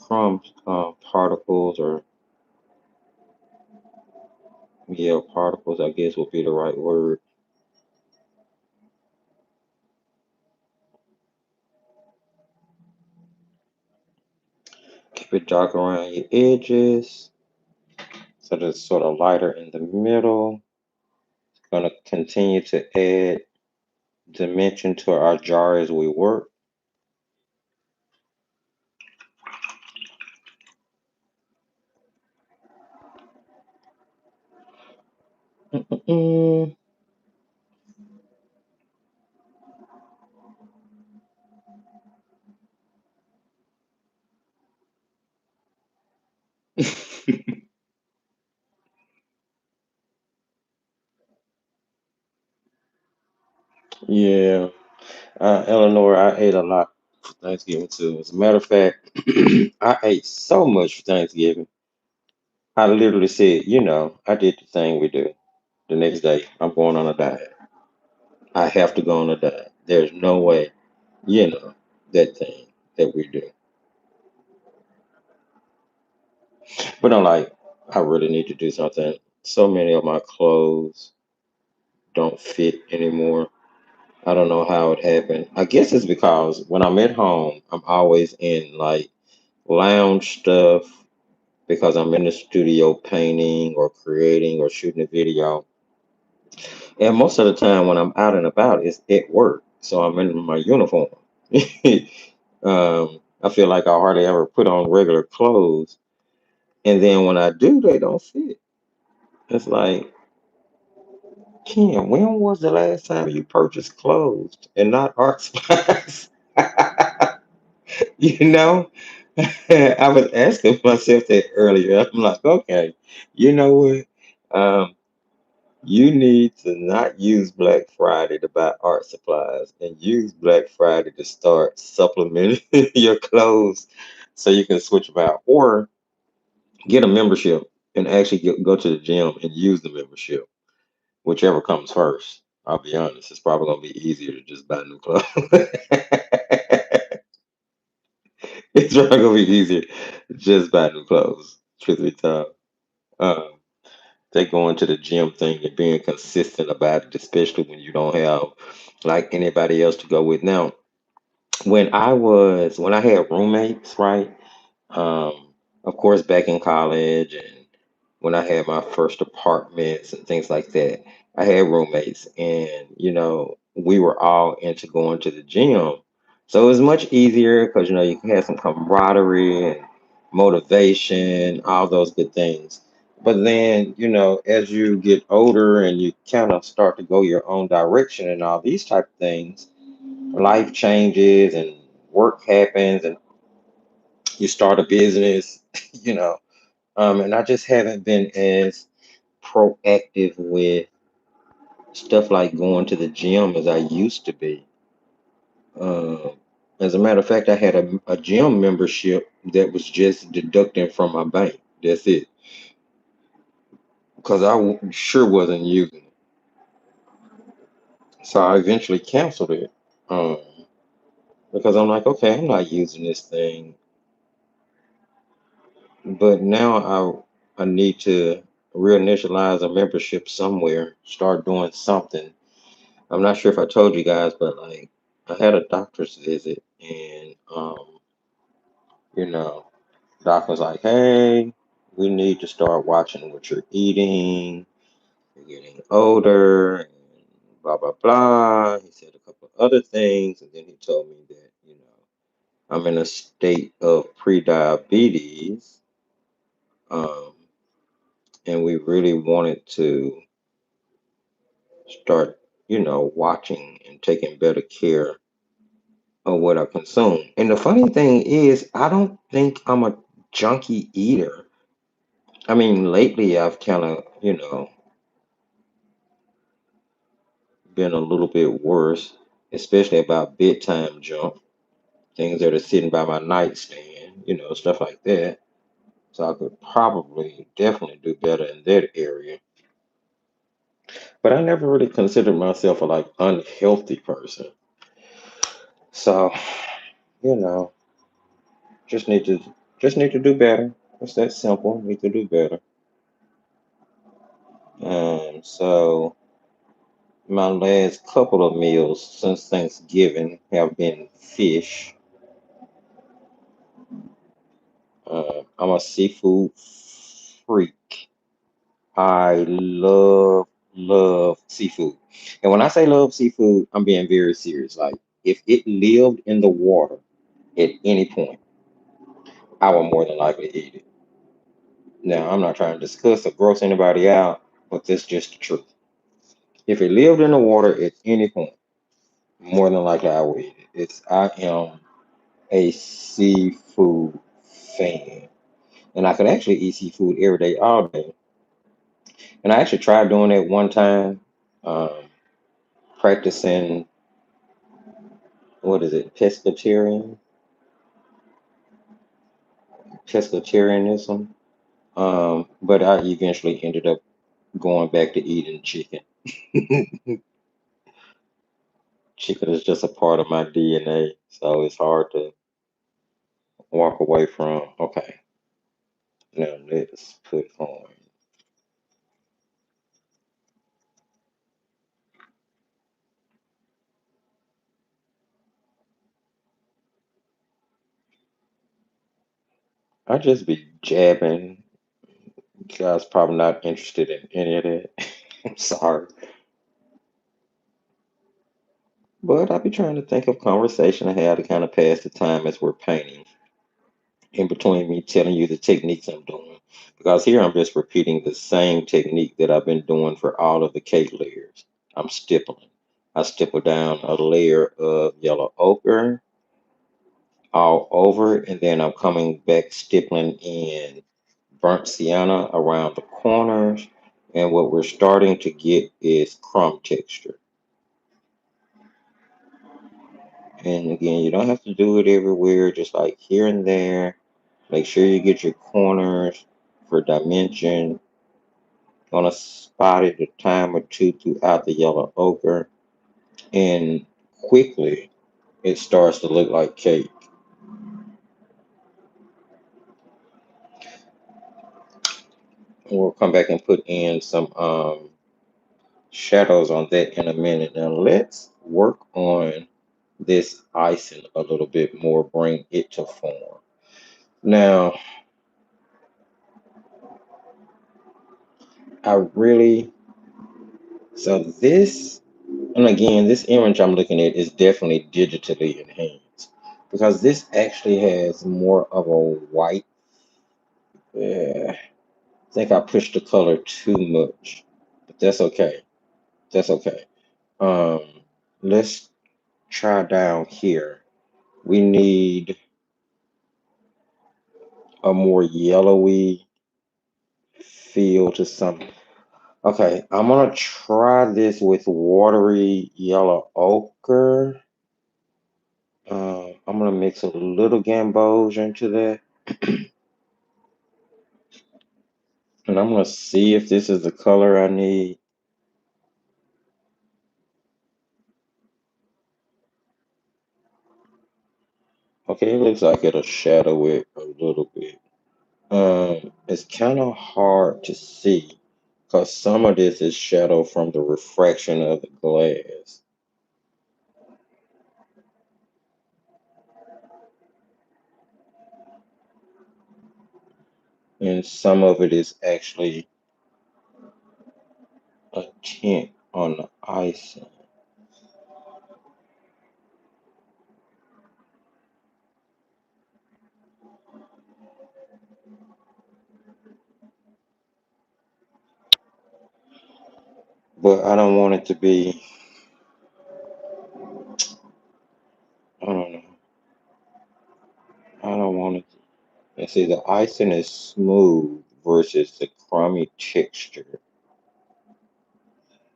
particles, or yeah, particles, I guess would be the right word. Keep it dark around your edges so that it's sort of lighter in the middle. Going to continue to add dimension to our jar as we work. Mm-mm. Yeah, Eleanor, I ate a lot for Thanksgiving too. As a matter of fact, I ate so much for Thanksgiving. I literally said, I did the thing we do. The next day, I'm going on a diet. I have to go on a diet. There's no way, you know, that thing that we do. But I'm like, I really need to do something. So many of my clothes don't fit anymore. I don't know how it happened. I guess it's because when I'm at home, I'm always in like lounge stuff because I'm in the studio painting or creating or shooting a video. And most of the time when I'm out and about, it's at work. So I'm in my uniform. I feel like I hardly ever put on regular clothes. And then when I do, they don't fit. It's like, Ken, when was the last time you purchased clothes and not art supplies? you know? I was asking myself that earlier. I'm like, okay, you know what? Um, you need to not use Black Friday to buy art supplies and use Black Friday to start supplementing your clothes so you can switch them out, or get a membership and actually go to the gym and use the membership, whichever comes first. I'll be honest, it's probably going to be easier to just buy new clothes. It's probably going to be easier to just buy new clothes, truth be told. Um, they going to the gym thing and being consistent about it, especially when you don't have like anybody else to go with. Now, when I had roommates, right? Um, of course, back in college and when I had my first apartments and things like that, I had roommates, and we were all into going to the gym. So it was much easier because you can have some camaraderie and motivation, all those good things. But then, as you get older and you kind of start to go your own direction and all these type of things, life changes and work happens and you start a business, you know. And I just haven't been as proactive with stuff like going to the gym as I used to be. Um, as a matter of fact, I had a gym membership that was just deducting from my bank. That's it, because sure wasn't using it. So I eventually canceled it, um, because I'm like, okay, I'm not using this thing. But now I need to reinitialize a membership somewhere, start doing something. I'm not sure if I told you guys, but like I had a doctor's visit, and you know, doc was like, "Hey, we need to start watching what you're eating. You're getting older, and blah blah blah." He said a couple of other things, and then he told me that I'm in a state of pre-diabetes, um, and we really wanted to start, watching and taking better care of what I consume. And the funny thing is, I don't think I'm a junky eater. I mean, lately I've kind of, been a little bit worse, especially about bedtime junk, things that are sitting by my nightstand. stuff like that. So I could probably definitely do better in that area. But I never really considered myself a like unhealthy person. So, you know, just need to just need to do better. It's that simple. Need to do better. So my last couple of meals since Thanksgiving have been fish. I'm a seafood freak. I love seafood. And when I say love seafood, I'm being very serious. Like if it lived in the water at any point, I would more than likely eat it. Now, I'm not trying to discuss or gross anybody out, but that's just the truth. If it lived in the water at any point, more than likely I would eat it. I am a seafood fan. And I could actually eat seafood every day, all day. And I actually tried doing it one time, um, practicing, what is it, pescatarianism. But I eventually ended up going back to eating chicken. Chicken is just a part of my DNA, so it's hard to walk away from. Okay, now let's put on. I just be jabbing. You guys probably not interested in any of that. I'm sorry. But I be trying to think of conversation I have to kind of pass the time as we're painting, in between me telling you the techniques I'm doing. Because here I'm just repeating the same technique that I've been doing for all of the cake layers. I'm stippling. I stipple down a layer of yellow ochre all over, and then I'm coming back stippling in burnt sienna around the corners. And what we're starting to get is crumb texture. And again, you don't have to do it everywhere, just like here and there. Make sure you get your corners for dimension. Gonna spot it a time or two throughout the yellow ochre, and quickly it starts to look like cake. We'll come back and put in some shadows on that in a minute. Now let's work on this icing a little bit more, bring it to form. Now, I really, so this, and again, this image I'm looking at is definitely digitally enhanced because this actually has more of a white. I think I pushed the color too much, but that's okay. That's okay. Um, let's try down here. We need a more yellowy feel to something. Okay, I'm gonna try this with watery yellow ochre. I'm gonna mix a little gamboge into that, and I'm gonna see if this is the color I need. Okay, it looks like it'll shadow it a little bit. It's kind of hard to see because some of this is shadow from the refraction of the glass, and some of it is actually a tint on the icing. But I don't want it to be, I don't know, I don't want it. And see, the icing is smooth versus the crummy texture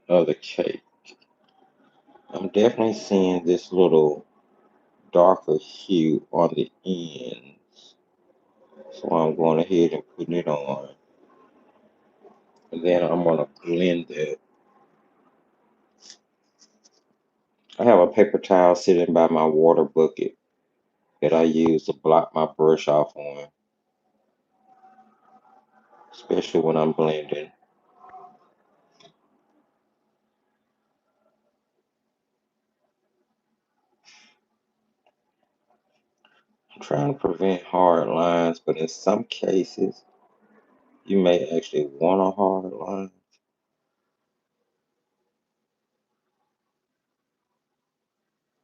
of the cake. I'm definitely seeing this little darker hue on the ends. So I'm going ahead and putting it on. And then I'm going to blend it. I have a paper towel sitting by my water bucket that I use to block my brush off on, especially when I'm blending. I'm trying to prevent hard lines, but in some cases, you may actually want a hard line.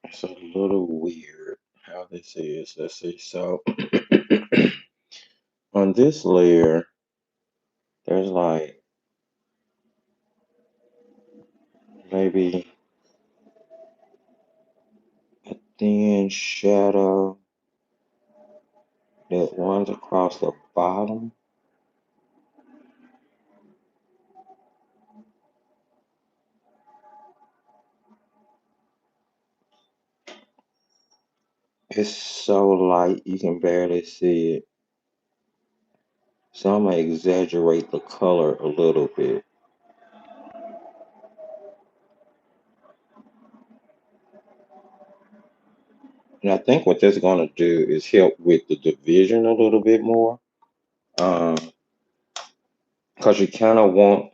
It's a little weird how this is. Let's see. So on this layer, there's like maybe a thin shadow that runs across the bottom. It's so light you can barely see it. So I'm gonna exaggerate the color a little bit. And I think what that's gonna do is help with the division a little bit more. Um, because you kind of want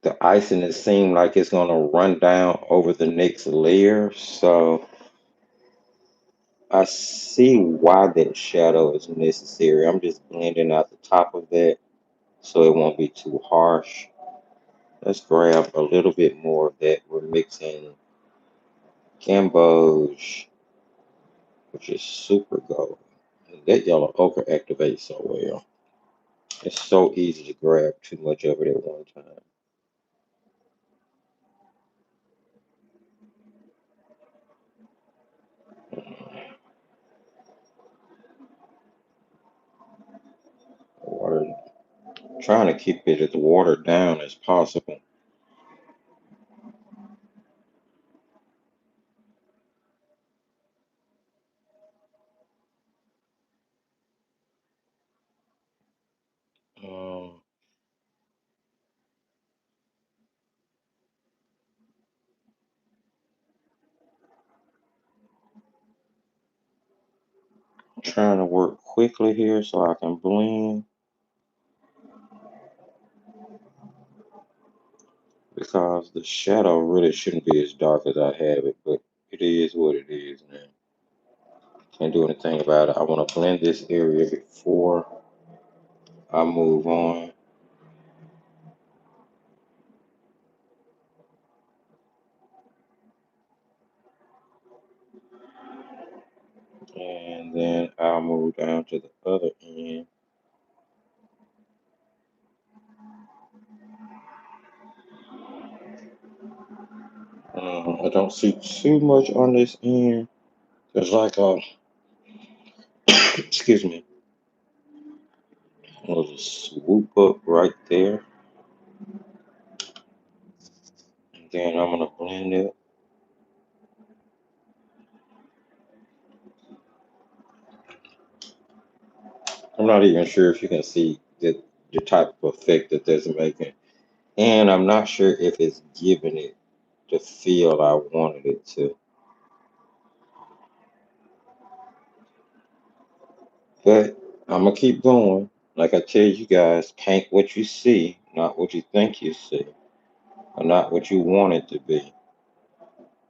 the icing to seem like it's gonna run down over the next layer. So I see why that shadow is necessary. I'm just blending out the top of that so it won't be too harsh. Let's grab a little bit more of that. We're mixing gamboge, which is super gold. That yellow ochre activates so well. It's so easy to grab too much of it at one time. Water, trying to keep it as watered down as possible. Um, trying to work quickly here so I can blend because the shadow really shouldn't be as dark as I have it, but it is what it is now. Can't do anything about it. I want to blend this area before I move on. And then I'll move down to the other end. I don't see too much on this end. There's like a, excuse me, a little swoop up right there. And then I'm gonna blend it. I'm not even sure if you can see the type of effect that that's making. And I'm not sure if it's giving it the feel I wanted it to. But I'm gonna keep going. Like I tell you guys, paint what you see, not what you think you see, or not what you want it to be,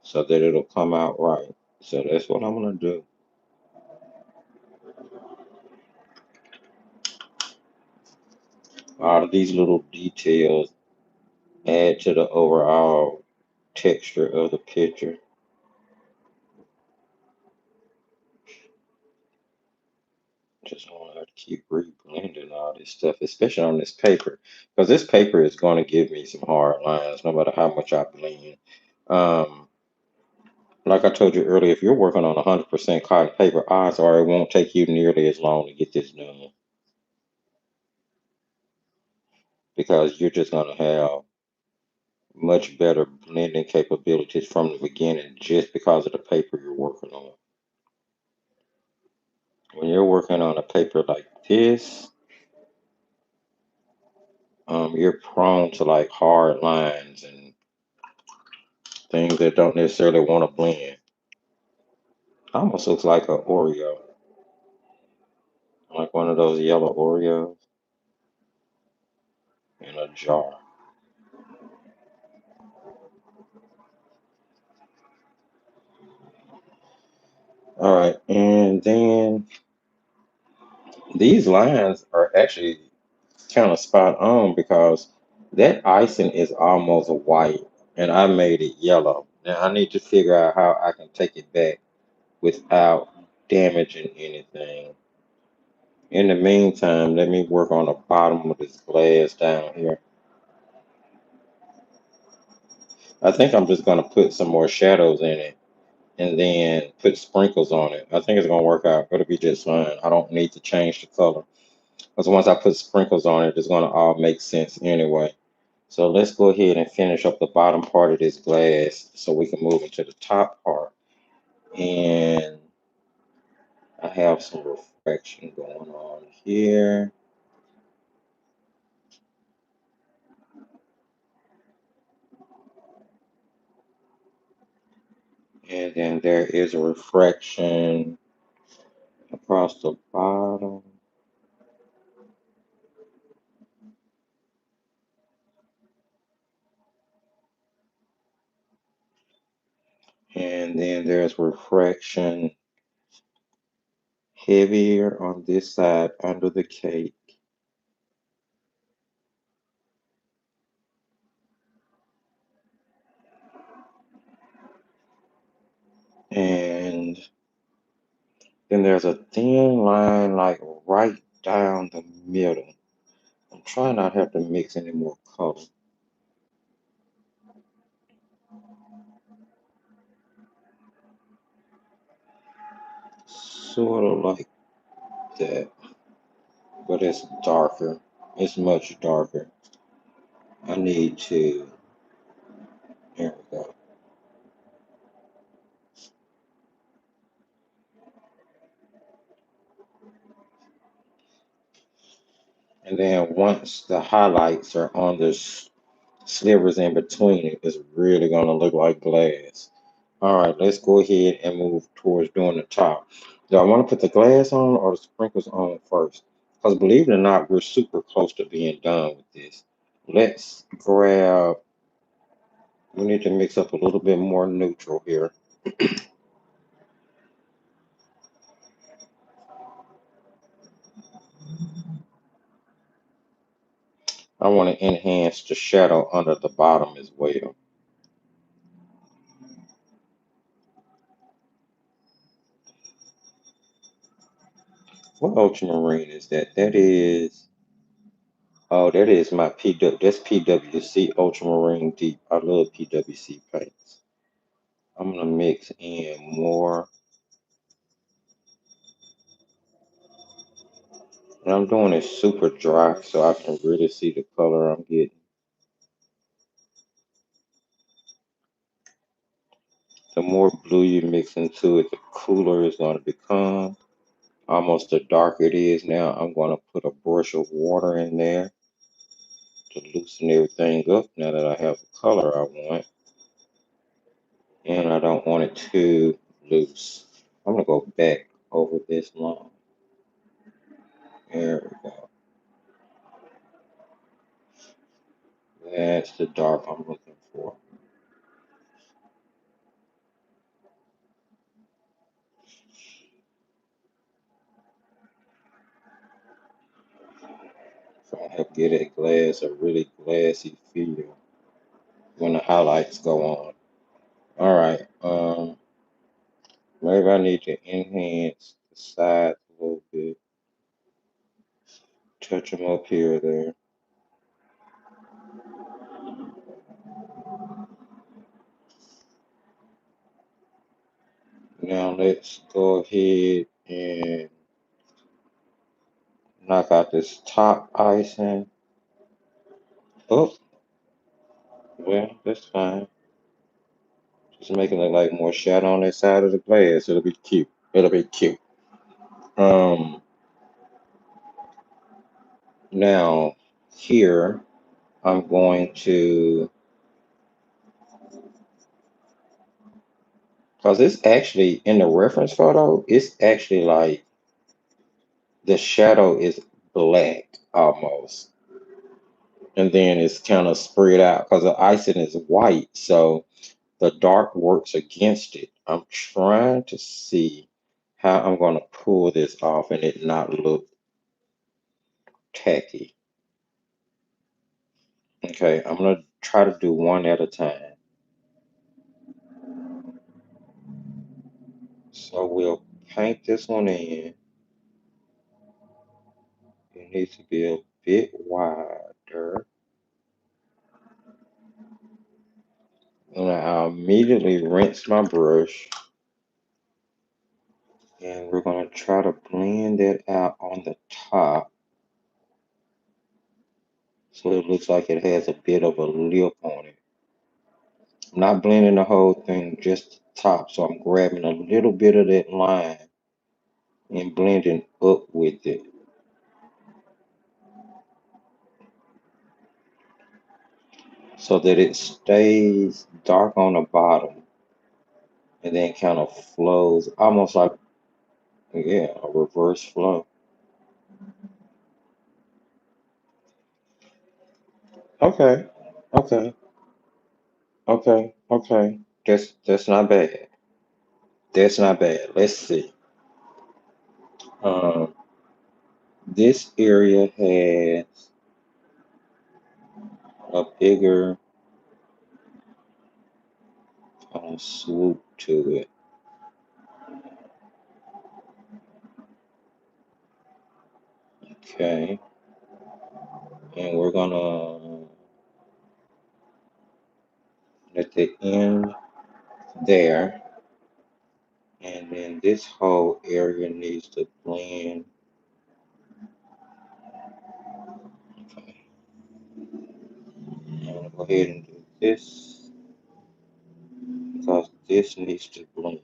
so that it'll come out right. So that's what I'm gonna do. All of these little details add to the overall texture of the picture. Just want to keep reblending all this stuff, especially on this paper, because this paper is going to give me some hard lines no matter how much I blend. Um, like I told you earlier, if you're working on 100% cotton paper, odds are it won't take you nearly as long to get this done because you're just going to have much better blending capabilities from the beginning just because of the paper you're working on. when you're working on a paper like this, you're prone to like hard lines and things that don't necessarily want to blend. Almost looks like an Oreo, like one of those yellow Oreos in a jar. All right, and then these lines are actually kind of spot on because that icing is almost white and I made it yellow. Now I need to figure out how I can take it back without damaging anything. In the meantime, let me work on the bottom of this glass down here. I think I'm just gonna put some more shadows in it and then put sprinkles on it. I think it's gonna work out. It'll be just fine. I don't need to change the color because once I put sprinkles on it, it's gonna all make sense anyway. So let's go ahead and finish up the bottom part of this glass so we can move into the top part. And I have some refraction going on here. And then there is a refraction across the bottom. And then there's refraction heavier on this side under the cake. And then there's a thin line like right down the middle. I'm trying not to have to mix any more color. Sort of like that, but it's darker. It's much darker. I need to, there we go. And then once the highlights are on the slivers in between it, it's really gonna look like glass. All right, let's go ahead and move towards doing the top. Do I want to put the glass on or the sprinkles on first? Because believe it or not, we're super close to being done with this. Let's grab, we need to mix up a little bit more neutral here. I want to enhance the shadow under the bottom as well. What ultramarine is that? That is, oh, that is my PW, that's PWC Ultramarine Deep. I love PWC paints. I'm gonna mix in more. And I'm doing it super dry so I can really see the color I'm getting. The more blue you mix into it, the cooler it's going to become. Almost the darker it is now, I'm going to put a brush of water in there to loosen everything up now that I have the color I want. And I don't want it too loose. I'm going to go back over this line. There we go. That's the dark I'm looking for. So I have to get that glass a really glassy feel when the highlights go on. All right. Maybe I need to enhance the sides a little bit. Touch them up here or there. Now let's go ahead and knock out this top icing. Oh, well, that's fine. Just making it like more shadow on that side of the glass. It'll be cute. It'll be cute. Um, Now here I'm going to, because it's actually in the reference photo, it's actually like the shadow is black almost. And then it's kind of spread out because the icing is white. So the dark works against it. I'm trying to see how I'm going to pull this off and it not look tacky. Okay, I'm going to try to do one at a time. So we'll paint this one in. It needs to be a bit wider. And I'll immediately rinse my brush and we're going to try to blend it out on the top so it looks like it has a bit of a lip on it. I'm not blending the whole thing, just the top. So I'm grabbing a little bit of that line and blending up with it so that it stays dark on the bottom and then kind of flows almost like, yeah, a reverse flow. Okay, okay, okay. That's not bad. That's not bad. Let's see. Um, this area has a bigger swoop to it. Okay, and we're gonna let the end there, and then this whole area needs to blend. Okay, I'm gonna go ahead and do this because this needs to blend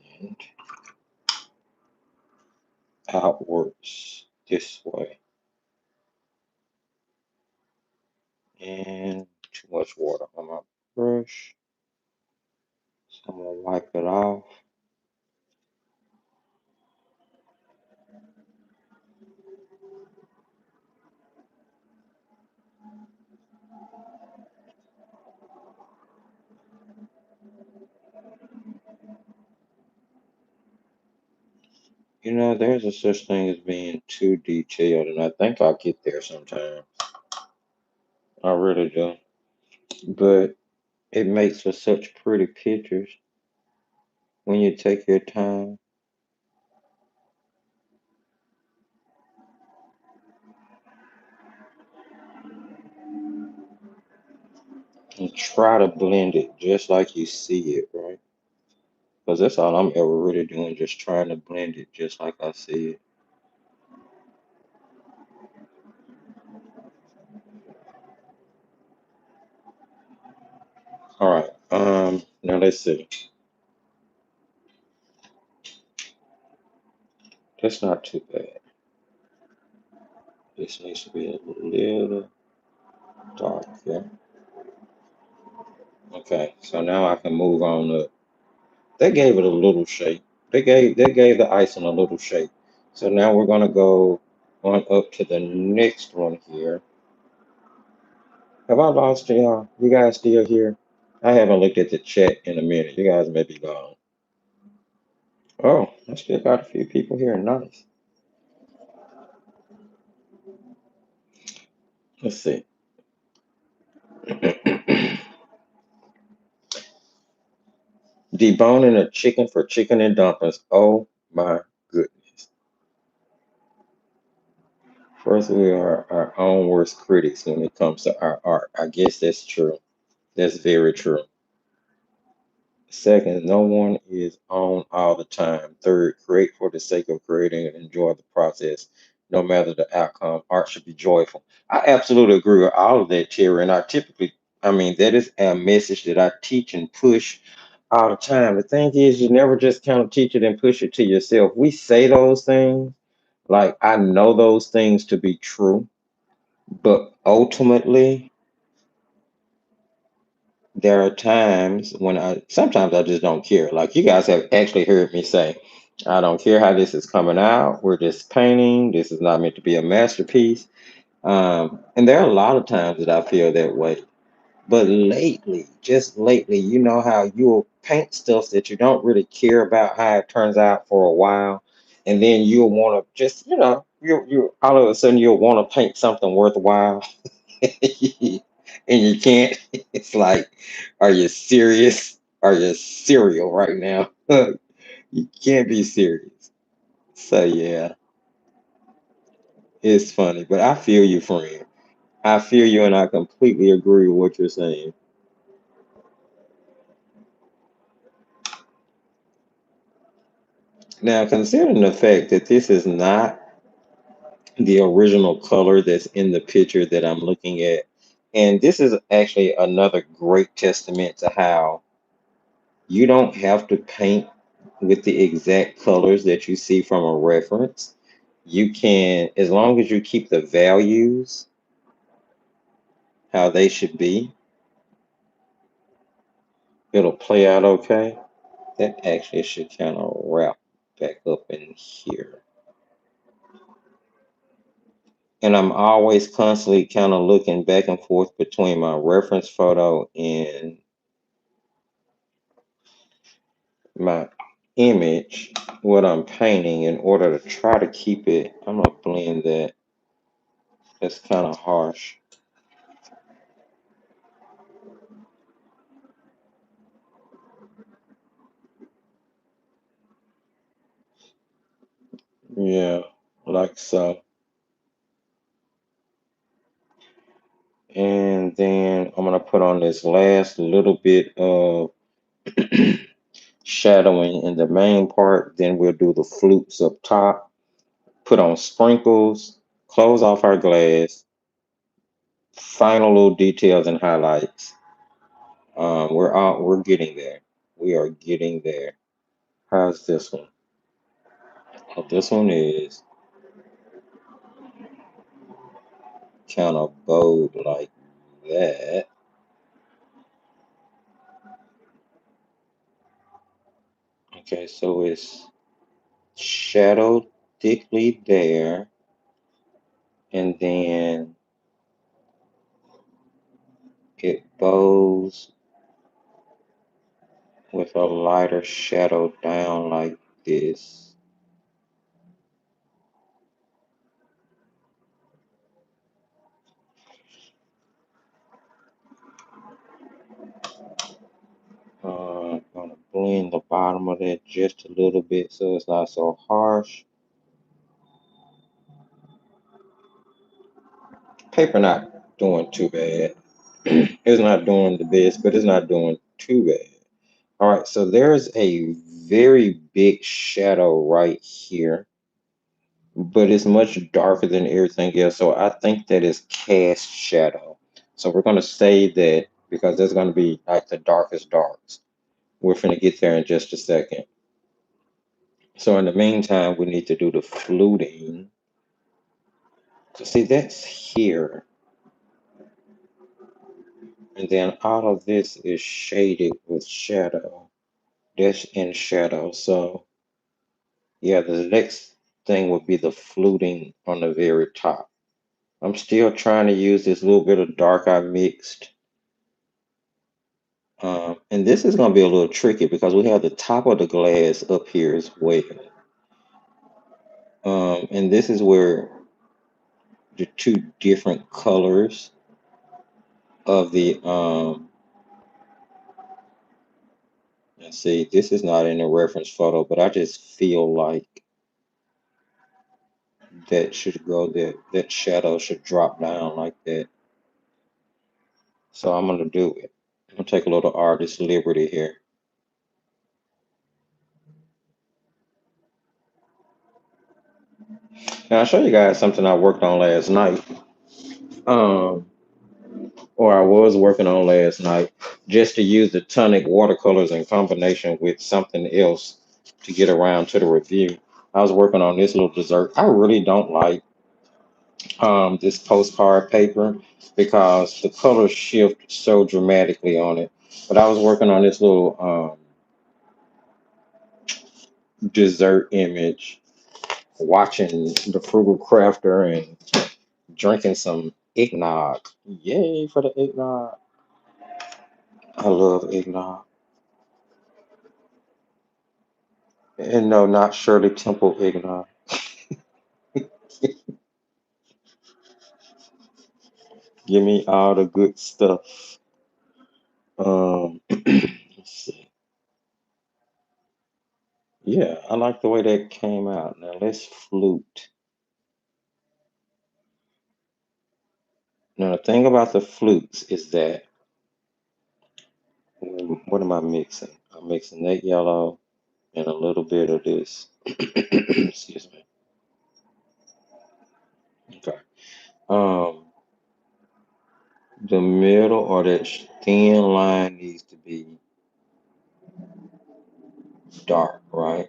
outwards this way. And too much water on my brush, so I'm gonna wipe it off. You know, there's a such thing as being too detailed, and I think I'll get there sometime. I really do. But it makes for such pretty pictures when you take your time and try to blend it just like you see it, right? Because that's all I'm ever really doing, just trying to blend it just like I see it. All right. Now let's see. That's not too bad. This needs to be a little darker. Okay, so now I can move on up. They gave it a little shape. They gave the icing a little shape. So now we're gonna go on up to the next one here. Have I lost y'all? You guys still here? I haven't looked at the chat in a minute. You guys may be gone. Oh, I still got a few people here. Nice. Let's see. Deboning a chicken for chicken and dumplings. Oh my goodness. First, we are our own worst critics when it comes to our art. I guess that's true. That's very true. Second, no one is on all the time. Third, create for the sake of creating and enjoy the process, no matter the outcome. Art should be joyful. I absolutely agree with all of that, Terry. And I mean, that is a message that I teach and push all the time. The thing is, you never just kind of teach it and push it to yourself. We say those things, Like I know those things to be true, but ultimately there are times when sometimes I just don't care. Like you guys have actually heard me say, I don't care how this is coming out. We're just painting. This is not meant to be a masterpiece. And there are a lot of times that I feel that way. But lately, just lately, you know how you'll paint stuff that you don't really care about how it turns out for a while, and then you'll want to just, you all of a sudden you'll want to paint something worthwhile, and you can't. It's like, are you serious? Are you serial right now? You can't be serious. So yeah, it's funny, but I feel you, friend. I feel you, and I completely agree with what you're saying. Now, considering the fact that this is not the original color that's in the picture that I'm looking at, and this is actually another great testament to how you don't have to paint with the exact colors that you see from a reference. You can, as long as you keep the values how they should be, it'll play out okay. That actually should kind of wrap back up in here. And I'm always constantly kind of looking back and forth between my reference photo and my image, what I'm painting, in order to try to keep it. I'm gonna blend that. That's kind of harsh. Yeah, like so. And then I'm gonna put on this last little bit of shadowing in the main part. Then we'll do the flutes up top. Put on sprinkles. Close off our glass. Final little details and highlights. We're getting there. We are getting there. How's this one? Oh, this one is kind of bold like that. Okay, so it's shadowed thickly there, and then it bows with a lighter shadow down like this. I'm gonna blend the bottom of that just a little bit so it's not so harsh. Paper not doing too bad. It's not doing the best, but it's not doing too bad. All right, so there's a very big shadow right here, but it's much darker than everything else. So I think that is cast shadow. So we're going to say that because that's going to be like the darkest darks. We're going to get there in just a second. So in the meantime, we need to do the fluting. So see, that's here. And then all of this is shaded with shadow. That's in shadow. So yeah, the next thing would be the fluting on the very top. I'm still trying to use this little bit of dark I mixed. And this is going to be a little tricky because we have the top of the glass up here as well. And this is where the two different colors of the, let's see, this is not in the reference photo, but I just feel like that should go there. That shadow should drop down like that. So I'm going to do it. I'm going to take a little artist liberty here. Now I'll show you guys something I worked on last night. Um, or I was working on last night, just to use the tonic watercolors in combination with something else to get around to the review. I was working on this little dessert. I really don't like this postcard paper because the colors shift so dramatically on it. But I was working on this little dessert image, watching the Frugal Crafter and drinking some eggnog. Yay for the eggnog. I love eggnog. And no, not Shirley Temple eggnog. Give me all the good stuff. Let's see. Yeah, I like the way that came out. Now let's flute. Now the thing about the flutes is that what am I mixing? I'm mixing that yellow and a little bit of this. Excuse me. Okay. Um, the middle or that thin line needs to be dark, right?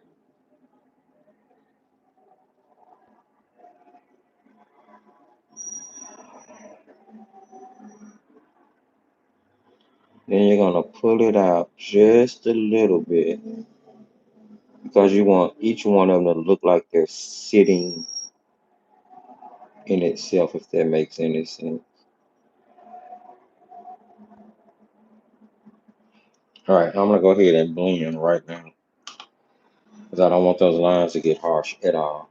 Then you're gonna pull it out just a little bit because you want each one of them to look like they're sitting in itself, if that makes any sense. All right, I'm gonna go ahead and blend right now because I don't want those lines to get harsh at all.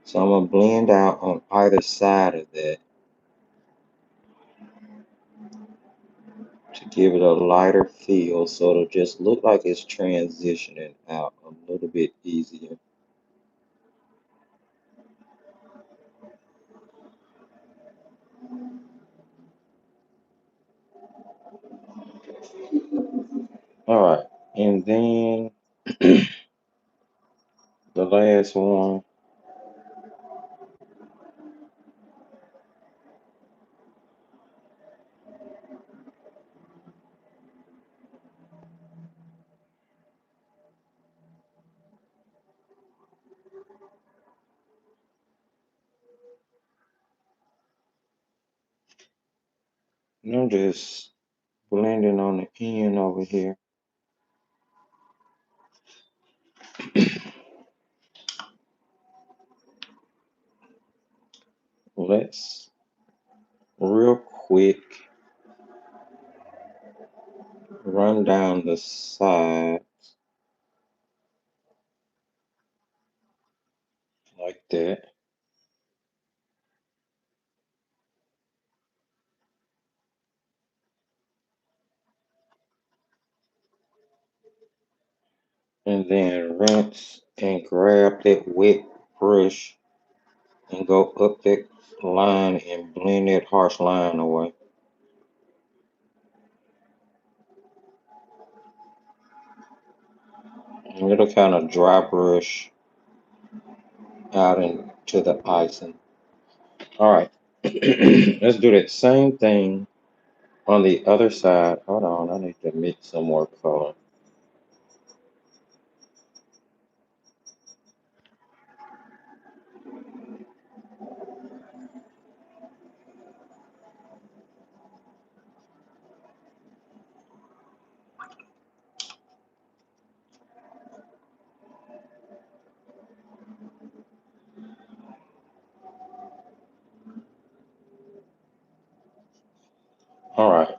So I'm gonna blend out on either side of that to give it a lighter feel so it'll just look like it's transitioning out a little bit easier. All right, and then the last one, and I'm just blending on the end over here. Let's real quick run down the side like that. And then rinse and grab that wet brush and go up that line and blend that harsh line away. And it'll kind of dry brush out into the icing. All right, let's do that same thing on the other side. Hold on, I need to mix some more color. All right,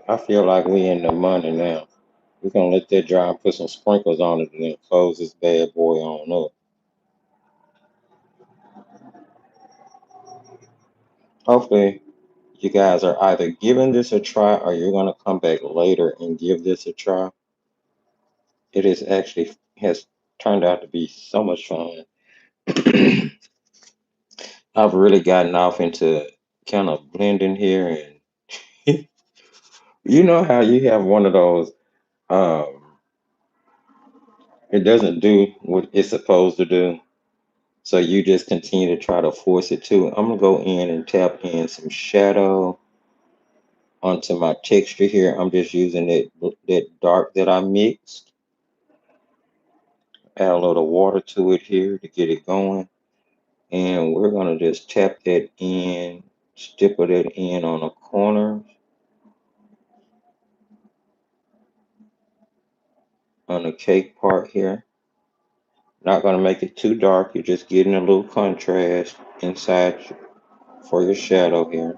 I feel like we in the money now. We're gonna let that dry and put some sprinkles on it and then close this bad boy on up. Hopefully, you guys are either giving this a try or you're gonna come back later and give this a try. It is actually has turned out to be so much fun. I've really gotten off into kind of blending here, and you know how you have one of those, um, it doesn't do what it's supposed to do. So you just continue to try to force it to. I'm gonna go in and tap in some shadow onto my texture here. I'm just using that dark that I mixed. Add a little water to it here to get it going. And we're going to just tap that in, stipple that in on the corner, on the cake part here. Not going to make it too dark. You're just getting a little contrast inside for your shadow here.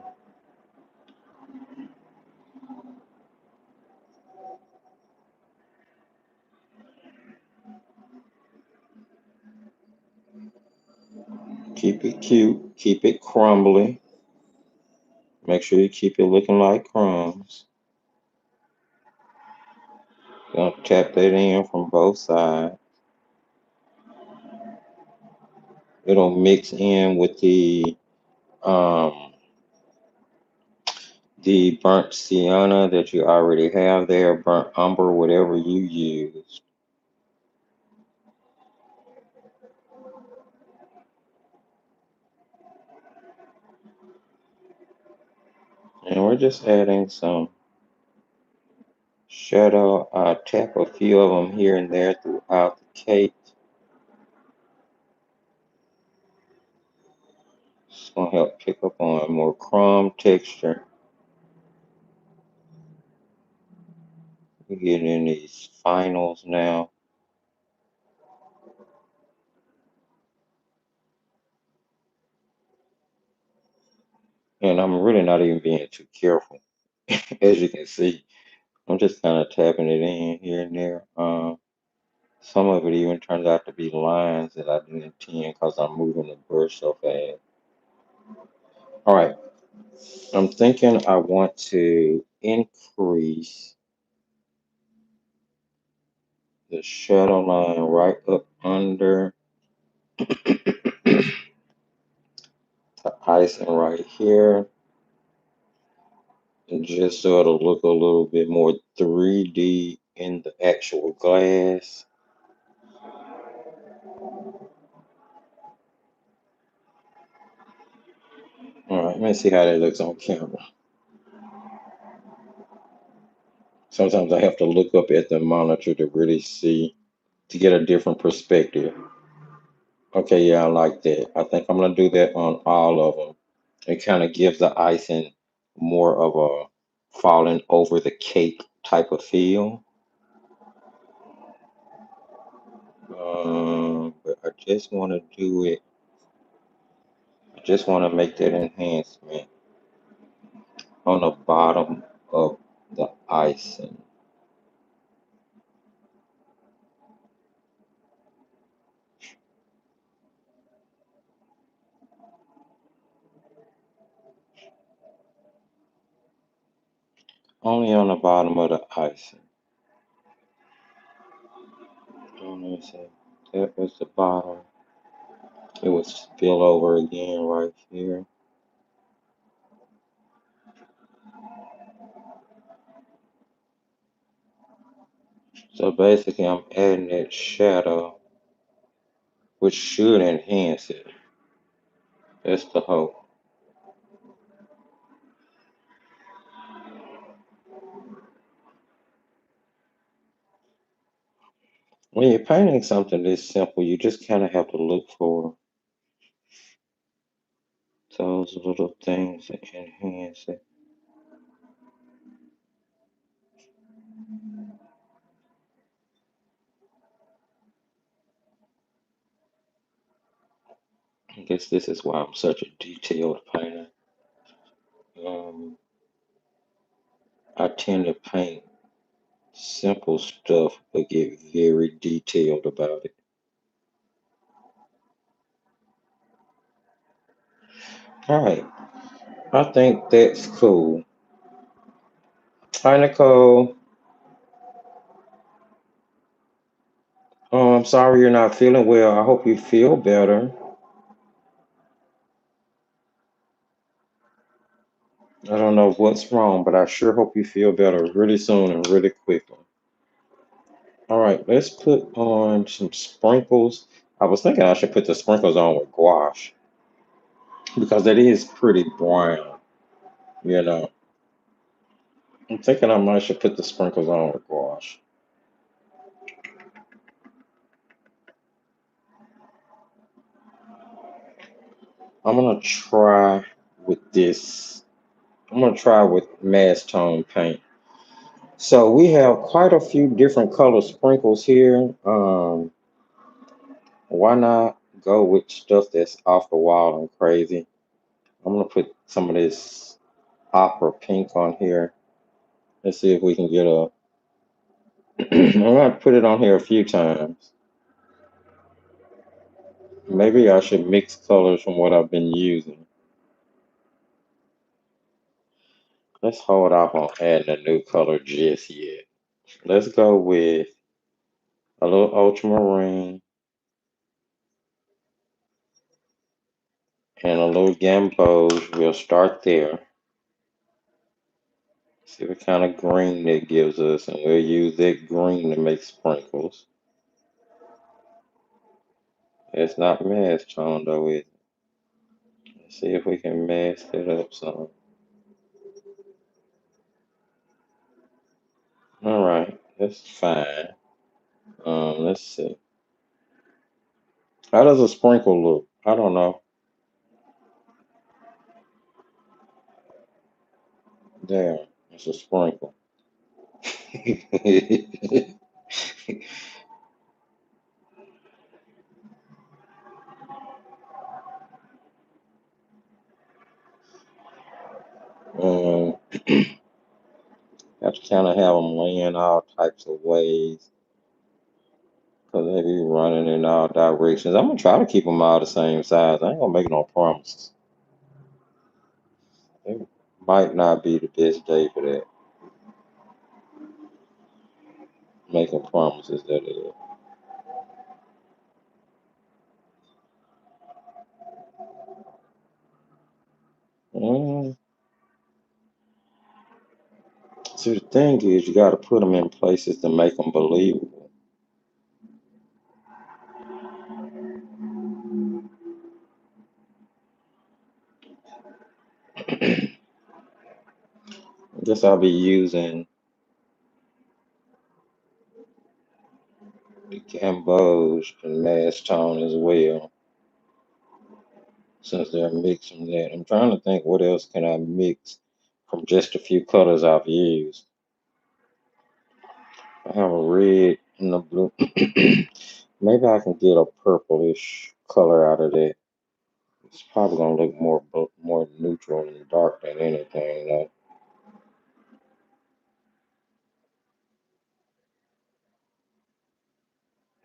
Keep it cute. Keep it crumbly. Make sure you keep it looking like crumbs. Gonna tap that in from both sides. It'll mix in with um, the burnt sienna that you already have there, burnt umber, whatever you use. And we're just adding some shadow. I tap a few of them here and there throughout the cake. It's gonna help pick up on more crumb texture. We're getting in these finals now. And I'm really not even being too careful. As you can see, I'm just kind of tapping it in here and there. Some of it even turns out to be lines that I didn't intend because I'm moving the brush so fast. All right, I'm thinking I want to increase the shadow line right up under the icing right here, and just so it'll look a little bit more 3D in the actual glass. All right, let me see how that looks on camera. Sometimes I have to look up at the monitor to really see, to get a different perspective. Okay, yeah, I like that. I think I'm gonna do that on all of them. It kind of gives the icing more of a falling over the cake type of feel. But I just want to do it. I just want to make that enhancement on the bottom of the icing. Only on the bottom of the icing. That was the bottom. It would spill over again right here. So basically, I'm adding that shadow, which should enhance it. That's the hope. When you're painting something this simple, you just kind of have to look for those little things that enhance it. I guess this is why I'm such a detailed painter. Um, I tend to paint simple stuff, but get very detailed about it. All right, I think that's cool. Hi, Nicole. Oh, I'm sorry you're not feeling well. I hope you feel better. I don't know what's wrong, but I sure hope you feel better really soon and really quickly. All right, let's put on some sprinkles. I was thinking I should put the sprinkles on with gouache because it is pretty brown, you know. I'm thinking I might should put the sprinkles on with gouache. I'm gonna try with this. I'm gonna try with mass tone paint. So we have quite a few different color sprinkles here. Why not go with stuff that's off the wall and crazy? I'm gonna put some of this opera pink on here. Let's see if we can get a. I'm gonna put it on here a few times. Maybe I should mix colors from what I've been using. Let's hold off on adding a new color just yet. Let's go with a little ultramarine and a little gamboge. We'll start there. See what kind of green that gives us, and we'll use that green to make sprinkles. It's not mass tone though, is it? Let's see if we can mask it up some. All right, that's fine. Let's see. How does a sprinkle look? I don't know. Damn, it's a sprinkle. um, have to kind of have them laying all types of ways because they be running in all directions. I'm gonna try to keep them all the same size. I ain't gonna make no promises. It might not be the best day for that. Making promises that is. Mm. See, the thing is, you got to put them in places to make them believable. I guess I'll be using the gamboge and mass tone as well, since they're mixing that. I'm trying to think what else can I mix from just a few colors I've used. I have a red and a blue. Maybe I can get a purplish color out of that. It's probably gonna look more neutral and dark than anything. Though.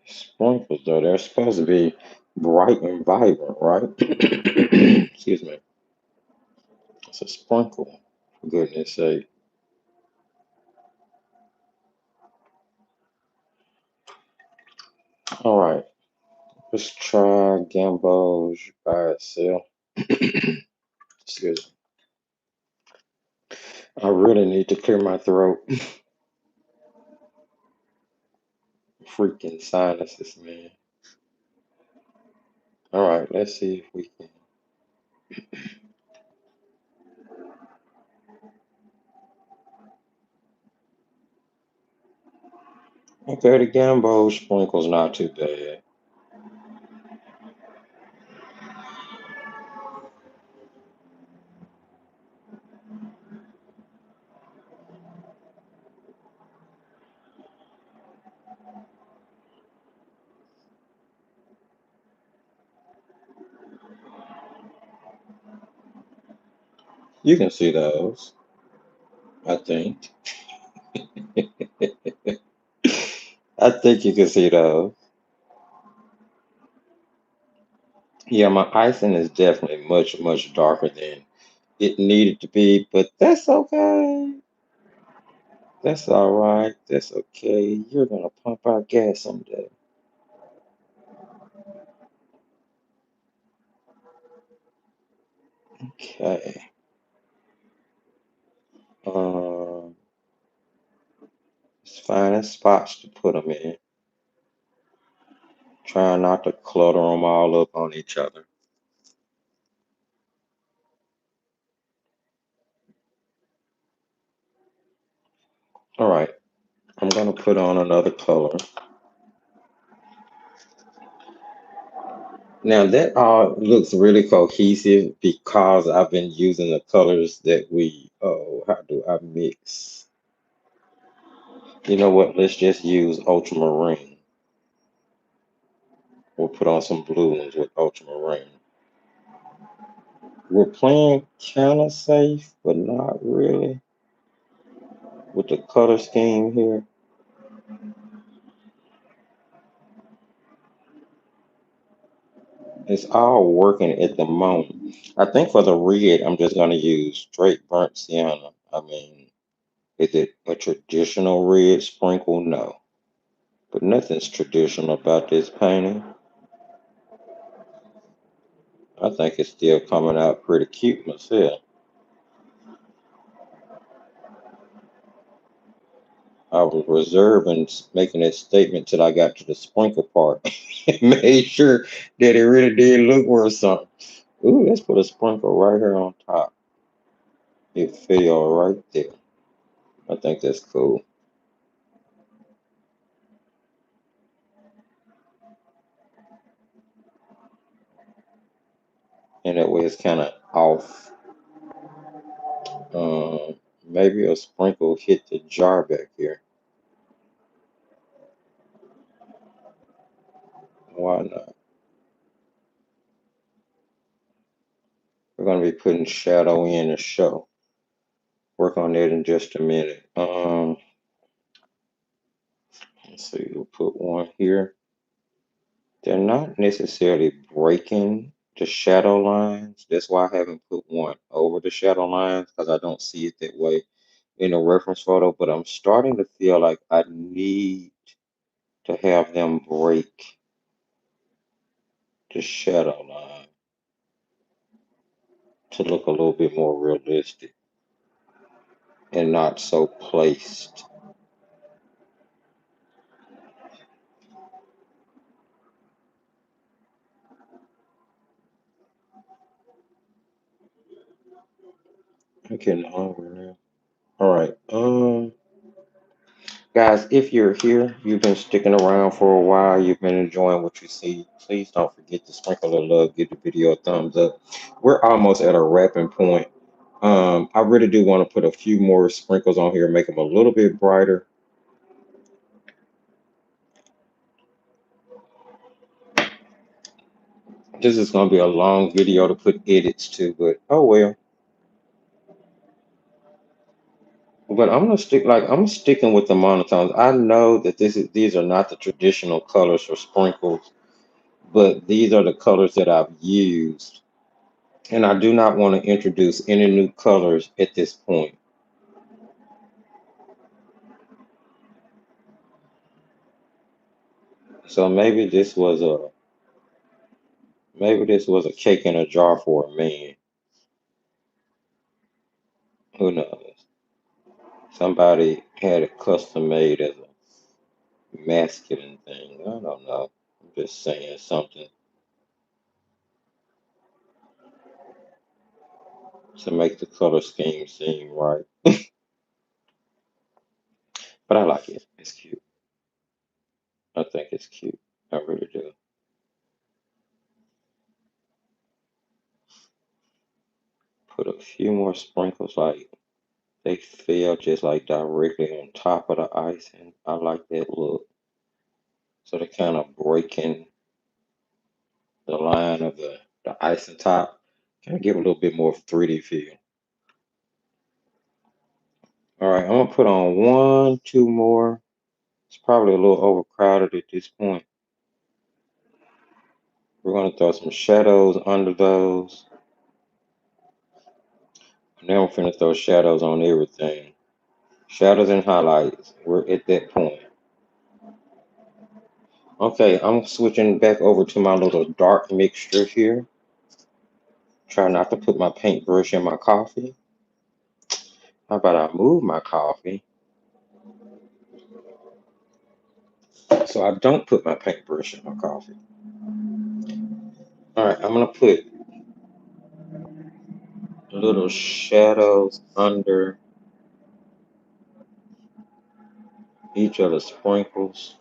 Sprinkles, though, they're supposed to be bright and vibrant, right? Excuse me. It's a sprinkle, for goodness sake. All right, let's try gamboge by itself. Excuse me. I really need to clear my throat. Freaking sinuses, man. All right, let's see if we can. Okay, the gamboge sprinkle's not too bad. You can see those, I think. I think you can see those. Yeah, my icing is definitely much, much darker than it needed to be, but that's okay. That's all right. That's okay. You're gonna pump out gas someday. Okay. Um, it's finding spots to put them in. Trying not to clutter them all up on each other. All right. I'm gonna put on another color. Now that all looks really cohesive because I've been using the colors that how do I mix? You know what? Let's just use ultramarine. We'll put on some blue ones with ultramarine. We're playing kind of safe, but not really with the color scheme here. It's all working at the moment. I think for the red, I'm just going to use straight burnt sienna. I mean, is it a traditional red sprinkle? No. But nothing's traditional about this painting. I think it's still coming out pretty cute myself. I was reserving making that statement till I got to the sprinkle part. Made sure that it really did look worth something. Ooh, let's put a sprinkle right here on top. It fell right there. I think that's cool. And that way it's kind of off. Maybe a sprinkle hit the jar back here. Why not? We're going to be putting shadow in the show. Work on that in just a minute. Let's see, we'll put one here. They're not necessarily breaking the shadow lines. That's why I haven't put one over the shadow lines because I don't see it that way in the reference photo. But I'm starting to feel like I need to have them break the shadow line to look a little bit more realistic and not so placed. I'm getting hungry now. All right. Guys, if you're here, you've been sticking around for a while, you've been enjoying what you see, please don't forget to sprinkle a love, give the video a thumbs up. We're almost at a wrapping point. I really do want to put a few more sprinkles on here, make them a little bit brighter. This is going to be a long video to put edits to, but oh well. But I'm gonna stick like I'm sticking with the monotones. I know that these are not the traditional colors for sprinkles, but these are the colors that I've used. And I do not want to introduce any new colors at this point. So maybe this was a cake in a jar for a man. Who knows? Somebody had it custom made as a masculine thing. I don't know. I'm just saying something to make the color scheme seem right. But I like it. It's cute. I think it's cute. I really do. Put a few more sprinkles like they fell just like directly on top of the ice, and I like that look. So they're kind of breaking the line of the ice and top. Kind of give a little bit more 3D feel. All right, I'm gonna put on one, two more. It's probably a little overcrowded at this point. We're gonna throw some shadows under those. And then we're gonna throw shadows on everything. Shadows and highlights. We're at that point. Okay, I'm switching back over to my little dark mixture here. Try not to put my paintbrush in my coffee. How about I move my coffee so I don't put my paintbrush in my coffee? All right, I'm gonna put little shadows under each of the sprinkles.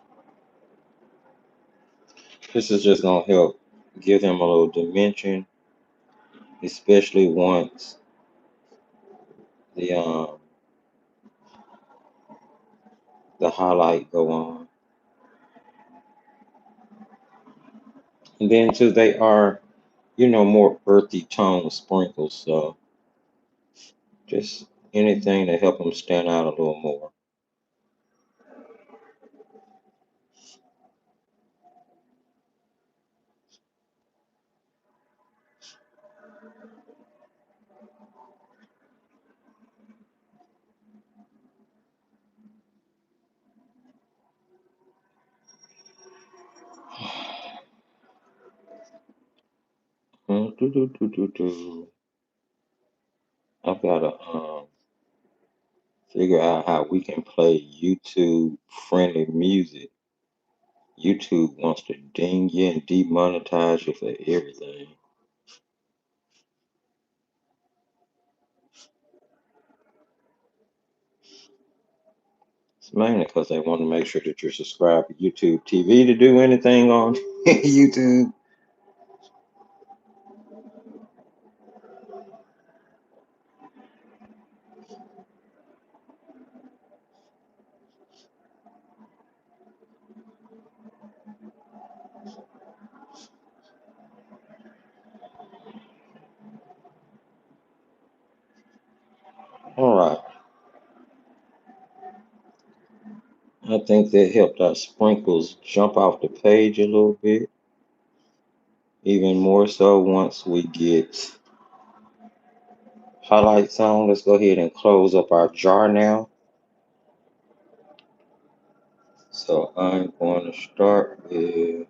This is just gonna help give them a little dimension, especially once the the highlight go on. And then too, they are, more earthy tone sprinkles, so just anything to help them stand out a little more. I've got to figure out how we can play YouTube friendly music. YouTube wants to ding you and demonetize you for everything. It's mainly because they want to make sure that you're subscribed to YouTube TV to do anything on YouTube. All right. I think that helped our sprinkles jump off the page a little bit. Even more so once we get highlights on. Let's go ahead and close up our jar now. So I'm going to start with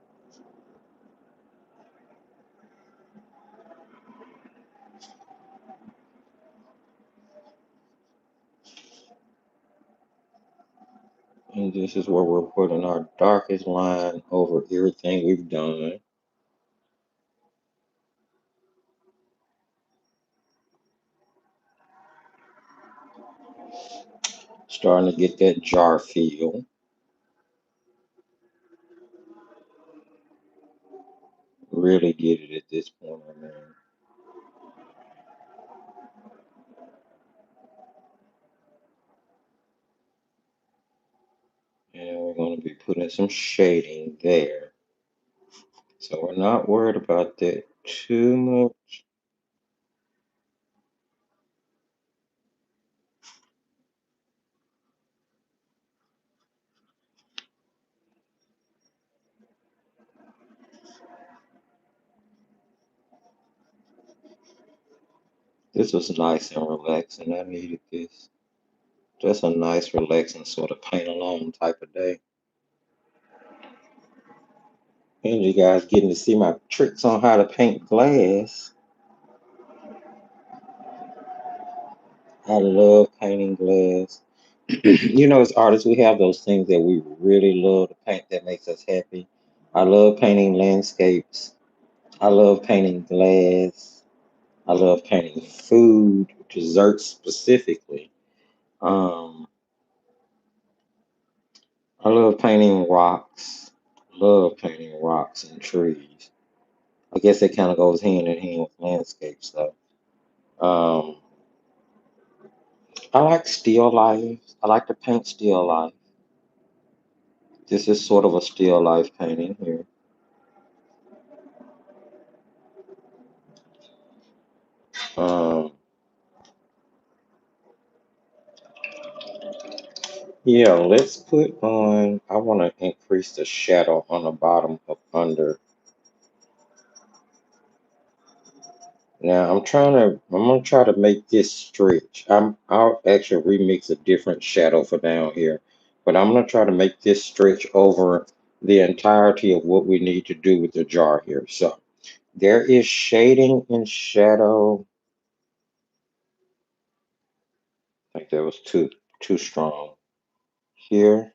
and this is where we're putting our darkest line over everything we've done. Starting to get that jar feel. Really get it at this point, I mean. And we're going to be putting some shading there. So we're not worried about that too much. This was nice and relaxing. I needed this. Just a nice, relaxing sort of paint alone type of day. And you guys getting to see my tricks on how to paint glass. I love painting glass. As artists, we have those things that we really love to paint that makes us happy. I love painting landscapes. I love painting glass. I love painting food, desserts specifically. Um, I love painting rocks. Love painting rocks and trees. I guess it kind of goes hand in hand with landscapes, though. Um, I like still life. I like to paint still life. This is sort of a still life painting here. Um, yeah, let's put on, I want to increase the shadow on the bottom of under. Now I'm gonna try to make this stretch. I'll actually remix a different shadow for down here, but I'm gonna try to make this stretch over the entirety of what we need to do with the jar here. So there is shading and shadow. I think that was too strong here,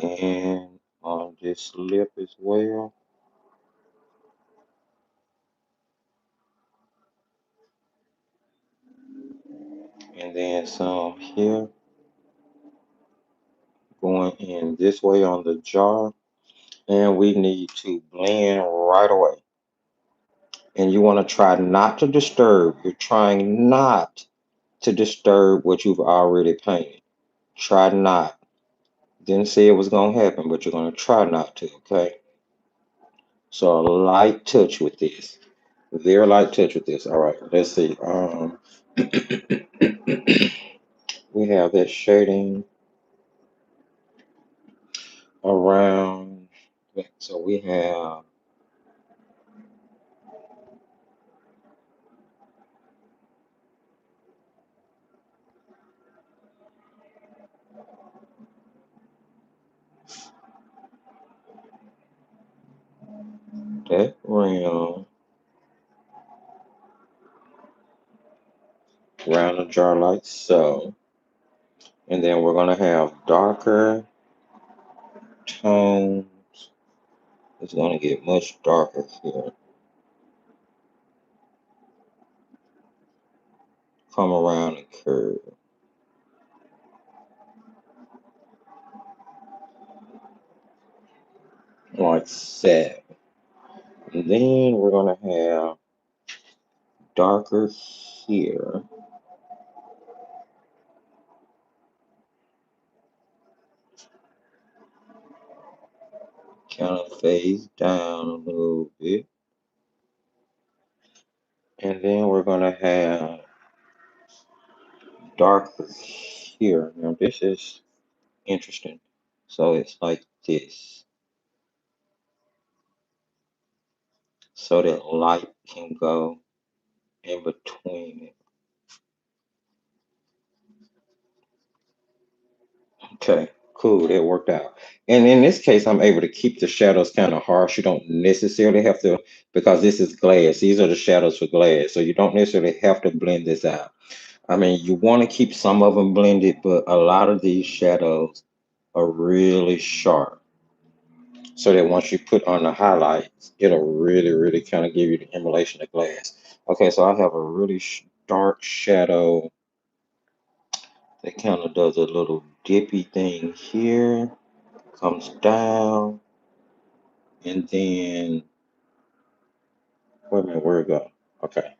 and on this lip as well, and then some here. going in this way on the jar, and we need to blend right away. And you want to try not to disturb. You're trying not to disturb what you've already painted. Try not. Didn't say it was going to happen, but you're going to try not to, okay? So a light touch with this. Very light touch with this. All right, let's see. We have that shading around. So we have that rim around the jar like so. And then we're going to have darker tones. It's going to get much darker here. Come around and curve. Like that. And then we're going to have darker here. Kind of fades down a little bit. And then we're going to have darker here. Now this is interesting. So it's like this. So that light can go in between it. Okay, cool, that worked out. And in this case, I'm able to keep the shadows kind of harsh. You don't necessarily have to, because this is glass. These are the shadows for glass. So you don't necessarily have to blend this out. I mean, you want to keep some of them blended, but a lot of these shadows are really sharp. So that once you put on the highlights, it'll really, really kind of give you the emulation of glass. Okay, so I have a really dark shadow that kind of does a little dippy thing here, comes down, and then, wait a minute, where it go? Okay,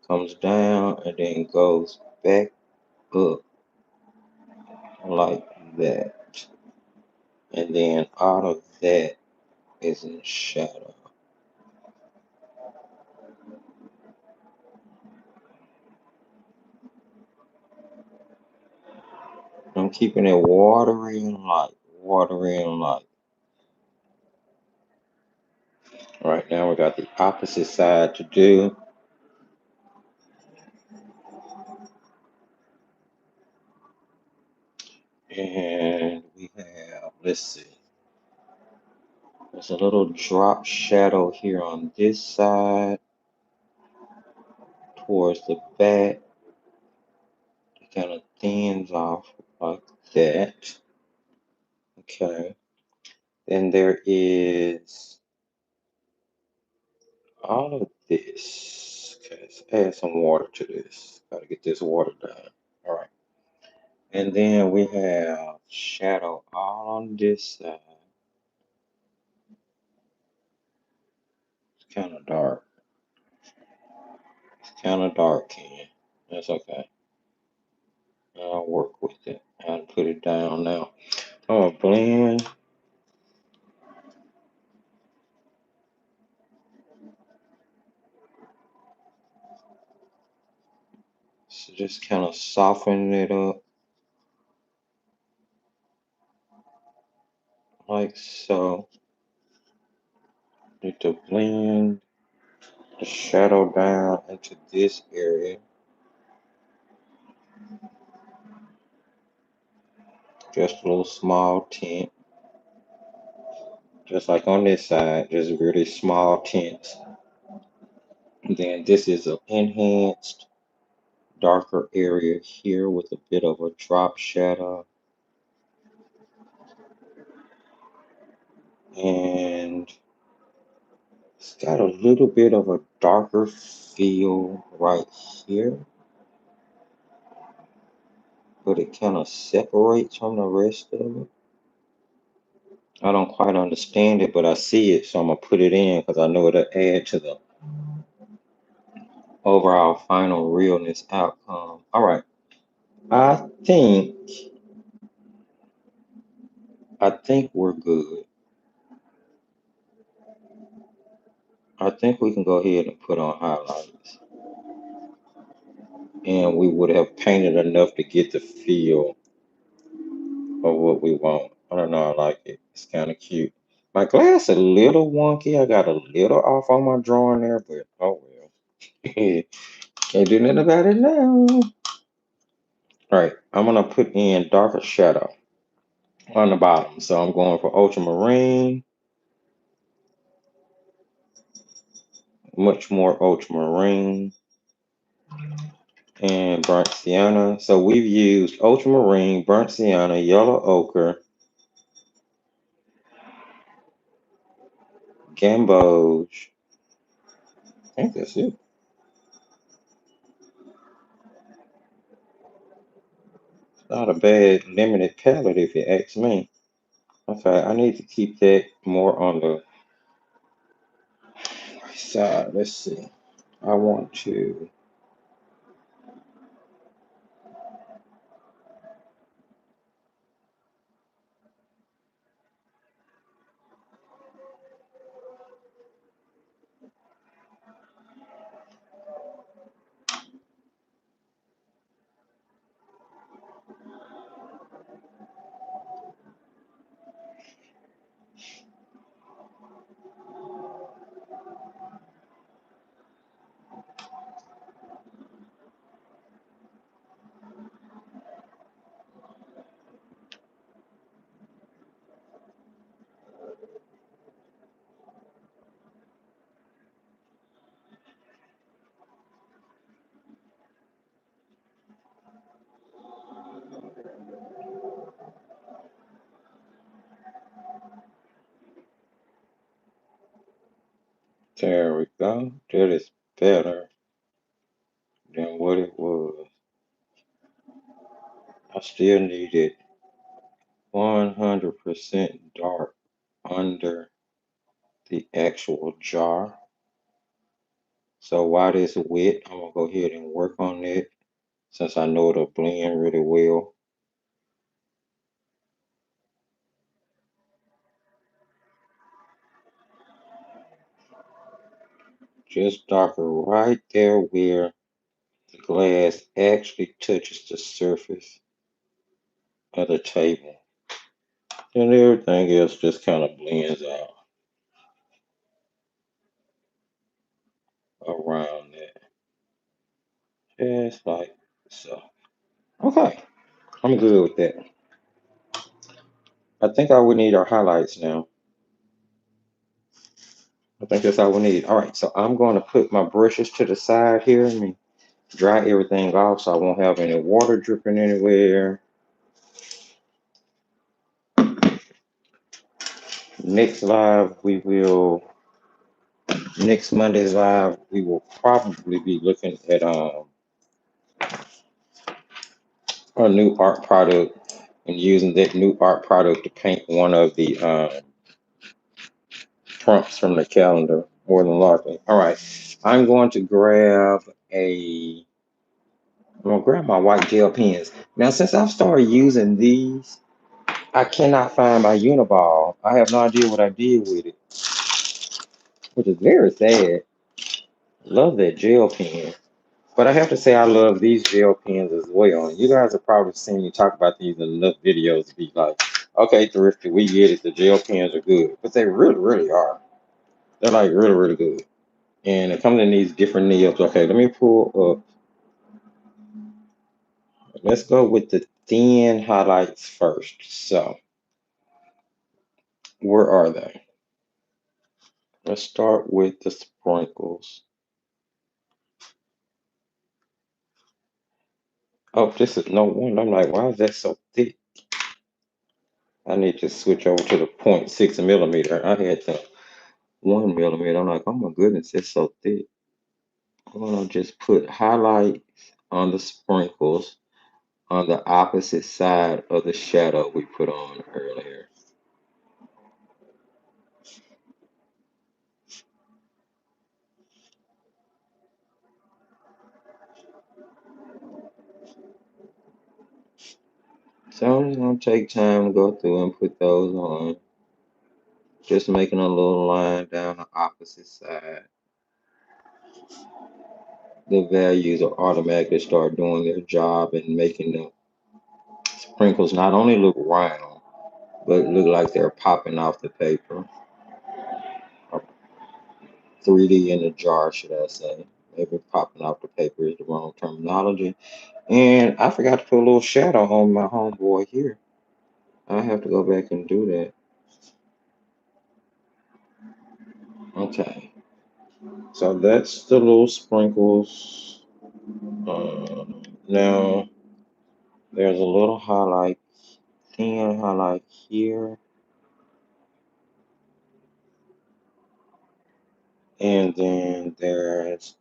comes down and then goes back up like that. And then out of that is in shadow. I'm keeping it watery and light, watery and light. Right now we got the opposite side to do. And we have, let's see, there's a little drop shadow here on this side towards the back. It kind of thins off like that. Okay. Then there is all of this. Okay, let's add some water to this. Gotta get this water down. All right. And then we have shadow all on this side. It's kind of dark. It's kind of dark, Ken. That's okay. I'll work with it. I'll put it down now. I'm gonna blend. So just kind of soften it up like so. Need to blend the shadow down into this area. Just a little small tint. Just like on this side, just really small tints. And then this is an enhanced darker area here with a bit of a drop shadow. And it's got a little bit of a darker feel right here, but it kind of separates from the rest of it. I don't quite understand it, but I see it, so I'm gonna put it in because I know it'll add to the overall final realness outcome. All right. I think I think we're good. I think we can go ahead and put on highlights. And we would have painted enough to get the feel of what we want. I don't know, I like it. It's kind of cute. My glass a little wonky. I got a little off on my drawing there, but oh well. Can't do nothing about it now. All right, I'm gonna put in darker shadow on the bottom. So I'm going for ultramarine, much more ultramarine, and burnt sienna. So we've used ultramarine, burnt sienna, yellow ochre, gamboge. I think that's it. It's not a bad limited palette if you ask me. Okay, I need to keep that more on the right side. Let's see. I want to. There we go. That is better than what it was. I still need it 100% dark under the actual jar. So while it's wet, I'm gonna go ahead and work on it since I know it'll blend really well. Just darker right there where the glass actually touches the surface of the table. And everything else just kind of blends out around that. Just like so. Okay, I'm good with that. I think all we need are highlights now. I think that's all we need. All right, so I'm going to put my brushes to the side here. Let me dry everything off so I won't have any water dripping anywhere. Next live, next Monday's live, we will probably be looking at a new art product and using that new art product to paint one of the prompts from the calendar, more than likely. All right, I'm going to I'm gonna grab my white gel pens. Now, since I've started using these, I cannot find my Uniball. I have no idea what I did with it, which is very sad. Love that gel pen. But I have to say I love these gel pens as well. And you guys have probably seen me talk about these in enough videos to be like, okay, Thrifty, we get it. The gel pens are good. But they really, really are. They're like really, really good. And it comes in these different nibs. Okay, let me pull up. Let's go with the thin highlights first. So, where are they? Let's start with the sprinkles. Oh, this is no one. I'm like, why is that so thick? I need to switch over to the 0.6 millimeter. I had the 1 millimeter. I'm like, oh my goodness, it's so thick. I'm gonna just put highlights on the sprinkles on the opposite side of the shadow we put on earlier. So I'm just gonna take time to go through and put those on. Just making a little line down the opposite side. The values will automatically start doing their job and making the sprinkles not only look round, but look like they're popping off the paper. Or 3D in the jar, should I say. Maybe popping off the paper is the wrong terminology. And I forgot to put a little shadow on my homeboy here. I have to go back and do that. Okay. So that's the little sprinkles. Uh, Now there's a little highlight, thin highlight here. And then there's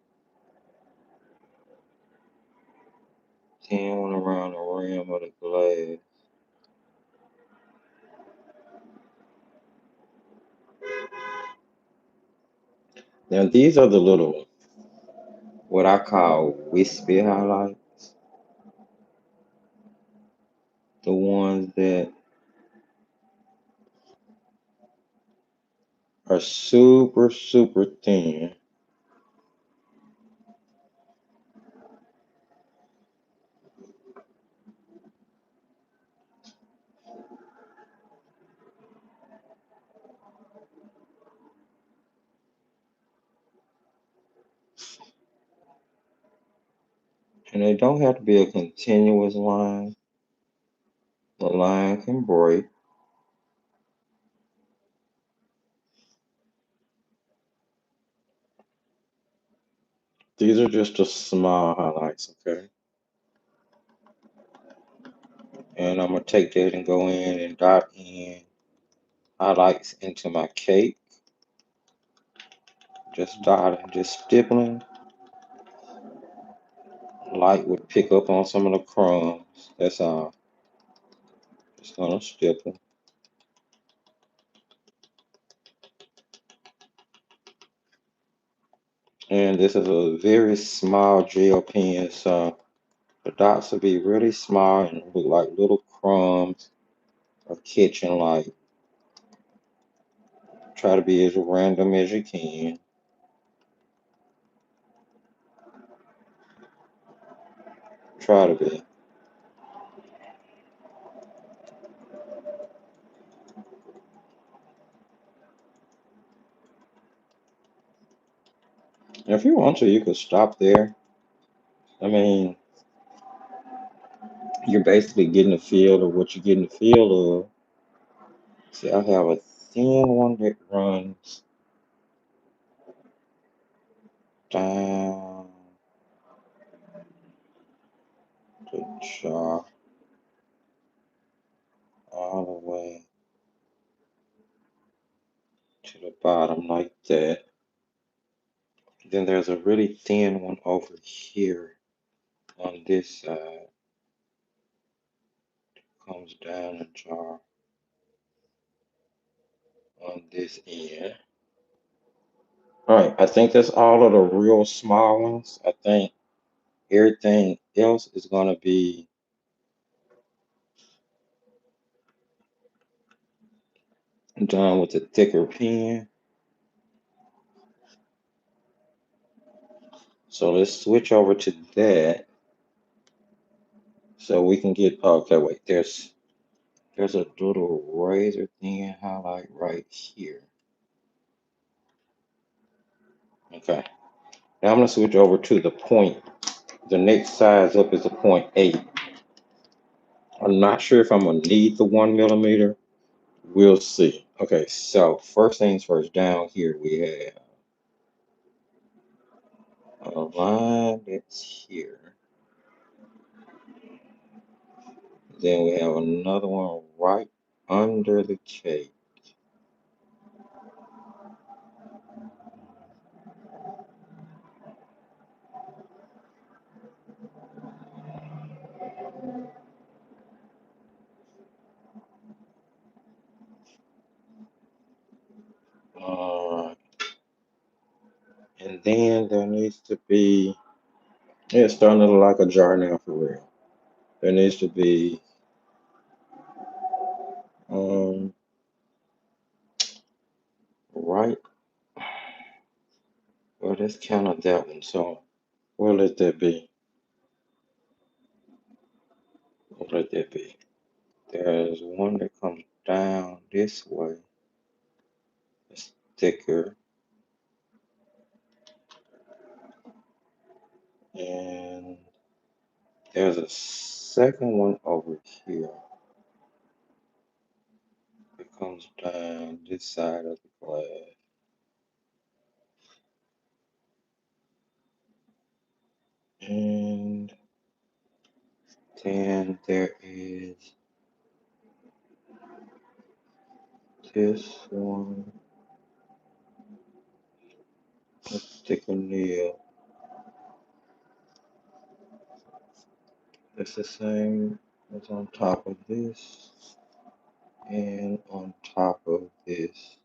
thin one around the rim of the glass. Now these are the little, what I call wispy highlights. The ones that are super, super thin. And they don't have to be a continuous line. The line can break. These are just the small highlights, okay? And I'm gonna take that and go in and dot in highlights into my cake. Just dotting, just stippling. Light would pick up on some of the crumbs. That's all. Just gonna stipple. And this is a very small gel pen, so the dots will be really small and look like little crumbs of kitchen light. Try to be as random as you can. Try to be. If you want to, you could stop there. I mean, you're basically getting a feel of what you're getting a feel of. See, I have a thin one that runs down the jar all the way to the bottom like that. Then there's a really thin one over here on this side. Comes down the jar on this end. All right, I think that's all of the real small ones. I think everything else is gonna be done with a thicker pen. So let's switch over to that so we can get, okay, wait, there's a little razor thin highlight right here. Okay, now I'm gonna switch over to the point. The next size up is a 0.8. I'm not sure if I'm gonna need the 1 millimeter. We'll see. Okay, so first things first, down here we have a line that's here. Then we have another one right under the cake. Uh, and then there needs to be, yeah, it's starting to look like a jar now for real. There needs to be Um, right. Well, that's kind of that one. So we'll let that be. We'll let that be. There's one that comes down this way. It's thicker. And there's a second one over here. It comes down this side of the glass. And then there is this one, a thicker nail. It's the same as on top of this and on top of this.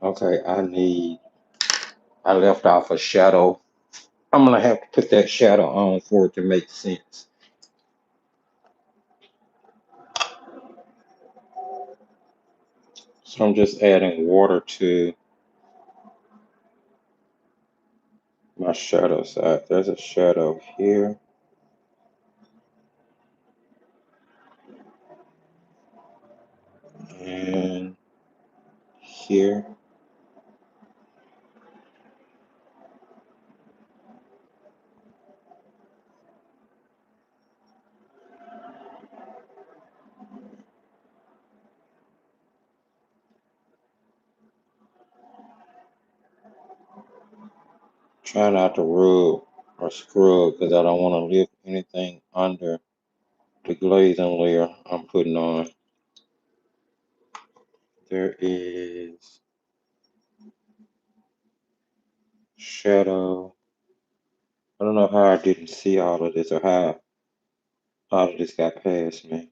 Okay, I left off a shadow. I'm gonna have to put that shadow on for it to make sense. So I'm just adding water to my shadow side. There's a shadow here and here. Try not to rub or scrub because I don't want to lift anything under the glazing layer I'm putting on. There is shadow. I don't know how I didn't see all of this or how all of this got past me.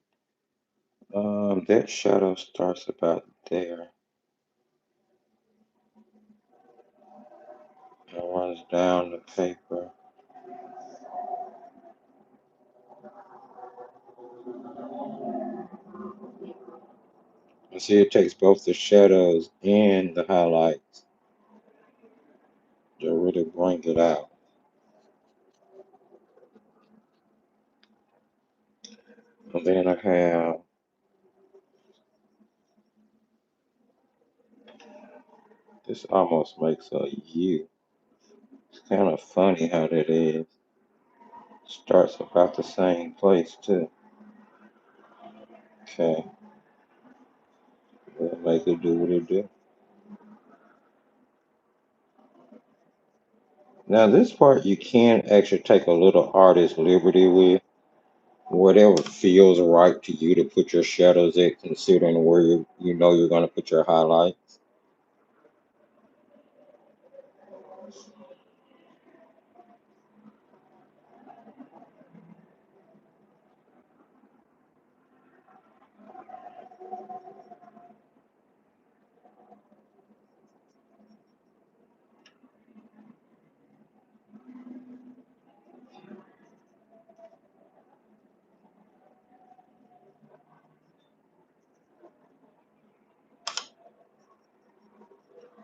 That shadow starts about there and runs down the paper. You see, it takes both the shadows and the highlights to really bring it out. And then I have this almost makes a U. It's kind of funny how that is. Starts about the same place too. Okay, we'll make it do what it do. Now this part you can actually take a little artist liberty with. Whatever feels right to you to put your shadows at, considering where you know you're going to put your highlights.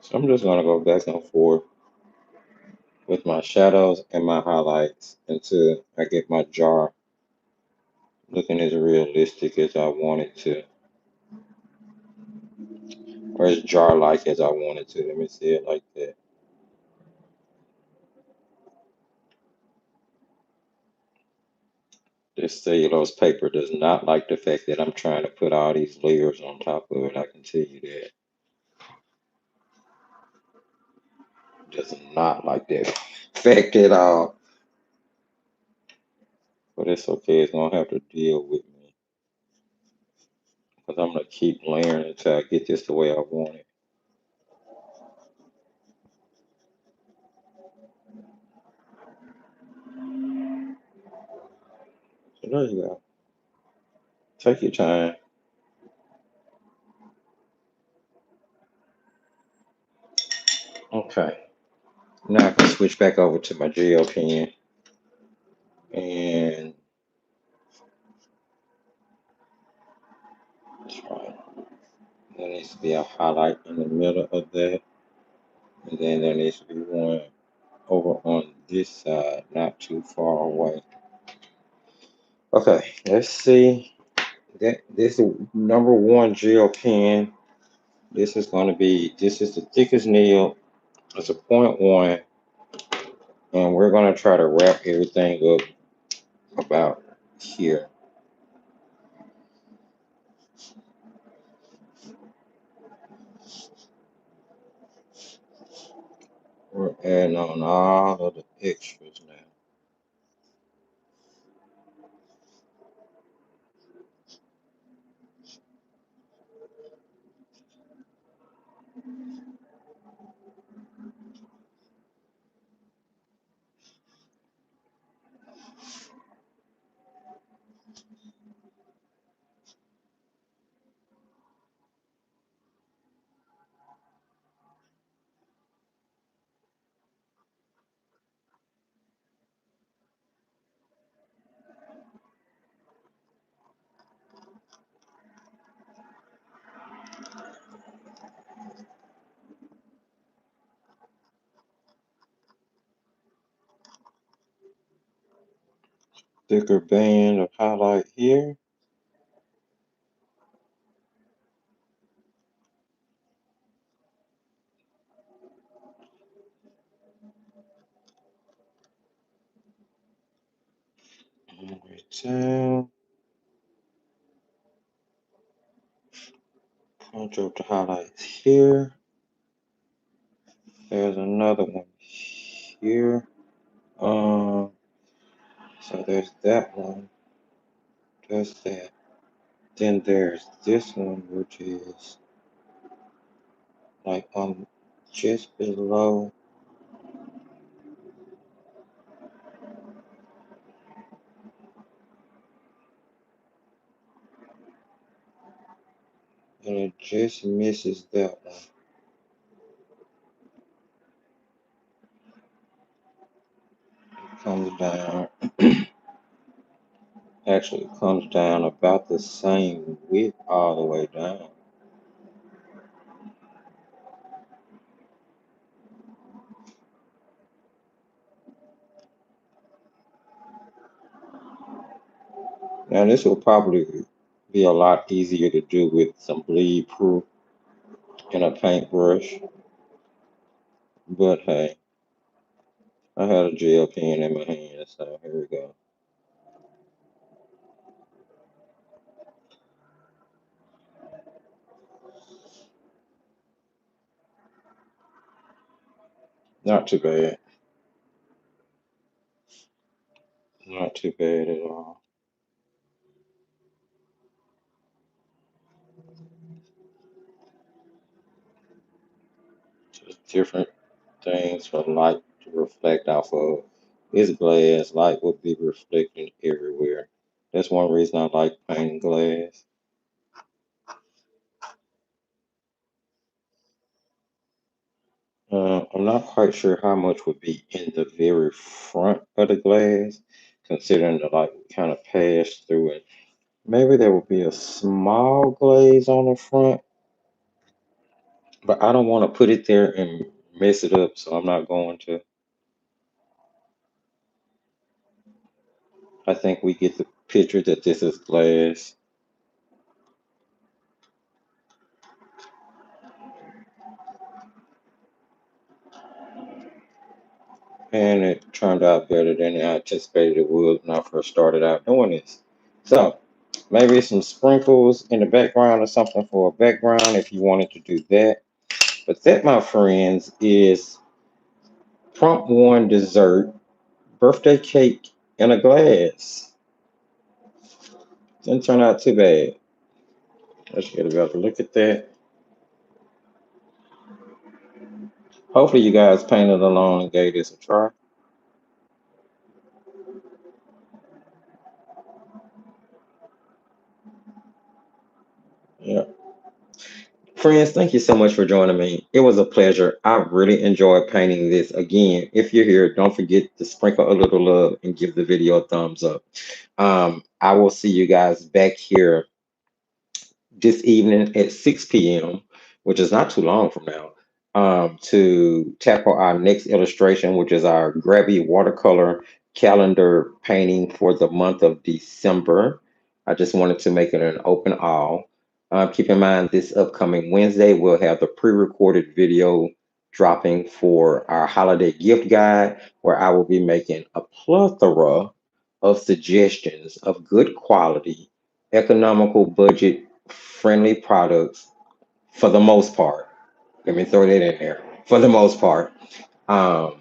So I'm just going to go back and forth with my shadows and my highlights until I get my jar looking as realistic as I want it to, or as jar-like as I want it to. Let me see it like that. This cellulose paper does not like the fact that I'm trying to put all these layers on top of it. I can tell you that. Does not like that fact at all. But it's okay. It's going to have to deal with me because I'm going to keep layering until I get this the way I want it. So there you go. Take your time. Okay. Now I can switch back over to my gel pen, and that's right. There needs to be a highlight in the middle of that, and then there needs to be one over on this side, not too far away. Okay, let's see. That this is number one gel pen. This is going to be, this is the thickest nail. It's a 0.1, and we're going to try to wrap everything up about here. We're adding on all of the extras now. Thicker band of highlight here. And down. Punch up the highlights here. There's another one here. So there's that one. There's that. Then there's this one, which is like just below. And it just misses that one. It comes down. Actually, it comes down about the same width all the way down. Now this will probably be a lot easier to do with some bleed proof and a paintbrush. But hey, I had a gel pen in my hand, so here we go. Not too bad. Not too bad at all. Just different things for light to reflect off of. It's glass. Light would be reflecting everywhere. That's one reason I like painting glass. I'm not quite sure how much would be in the very front of the glass, considering the light would kind of pass through it. Maybe there would be a small glaze on the front, but I don't want to put it there and mess it up, so I'm not going to. I think we get the picture that this is glass. And it turned out better than I anticipated it would when I first started out doing this. So maybe some sprinkles in the background or something for a background if you wanted to do that. But that, my friends, is prompt one dessert, birthday cake in a glass. Didn't turn out too bad. Let's get a better look at that. Hopefully you guys painted along and gave this a try. Yeah. Friends, thank you so much for joining me. It was a pleasure. I really enjoyed painting this. Again, if you're here, don't forget to sprinkle a little love and give the video a thumbs up. I will see you guys back here this evening at 6 p.m., which is not too long from now, to tackle our next illustration, which is our grabby watercolor calendar painting for the month of December. I just wanted to make it an open all. Keep in mind, this upcoming Wednesday, we'll have the pre-recorded video dropping for our holiday gift guide, where I will be making a plethora of suggestions of good quality, economical budget friendly products for the most part. Let me throw that in there. For the most part, um,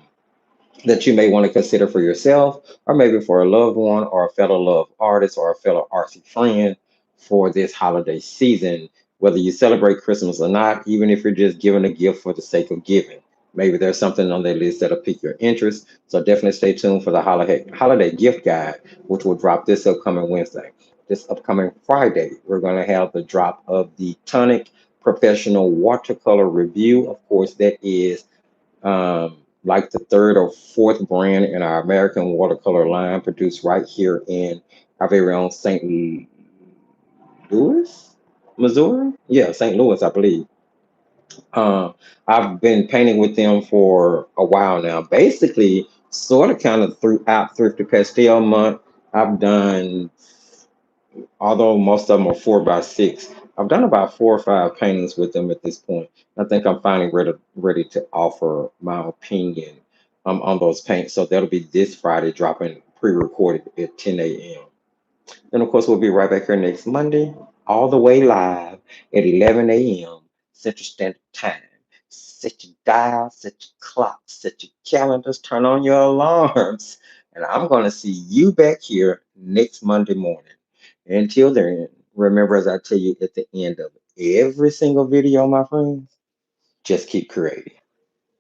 that you may want to consider for yourself, or maybe for a loved one, or a fellow love artist, or a fellow artsy friend for this holiday season. Whether you celebrate Christmas or not, even if you're just giving a gift for the sake of giving, maybe there's something on their list that'll pique your interest. So definitely stay tuned for the holiday gift guide, which will drop this upcoming Wednesday. This upcoming Friday, we're going to have the drop of the Tonic Professional Watercolor Review. Of course, that is like the third or fourth brand in our American watercolor line, produced right here in our very own St. Louis, Missouri. Yeah, St. Louis, I believe. I've been painting with them for a while now. Basically, sort of kind of throughout Thrifty Pastel month, I've done, although most of them are 4x6, I've done about 4 or 5 paintings with them at this point. I think I'm finally ready to offer my opinion on those paints. So that'll be this Friday, dropping pre-recorded at 10 a.m. And of course, we'll be right back here next Monday, all the way live at 11 a.m. Central Standard Time. Set your dial, set your clocks, set your calendars, turn on your alarms. And I'm going to see you back here next Monday morning. Until then, remember, as I tell you at the end of every single video, my friends, just keep creating.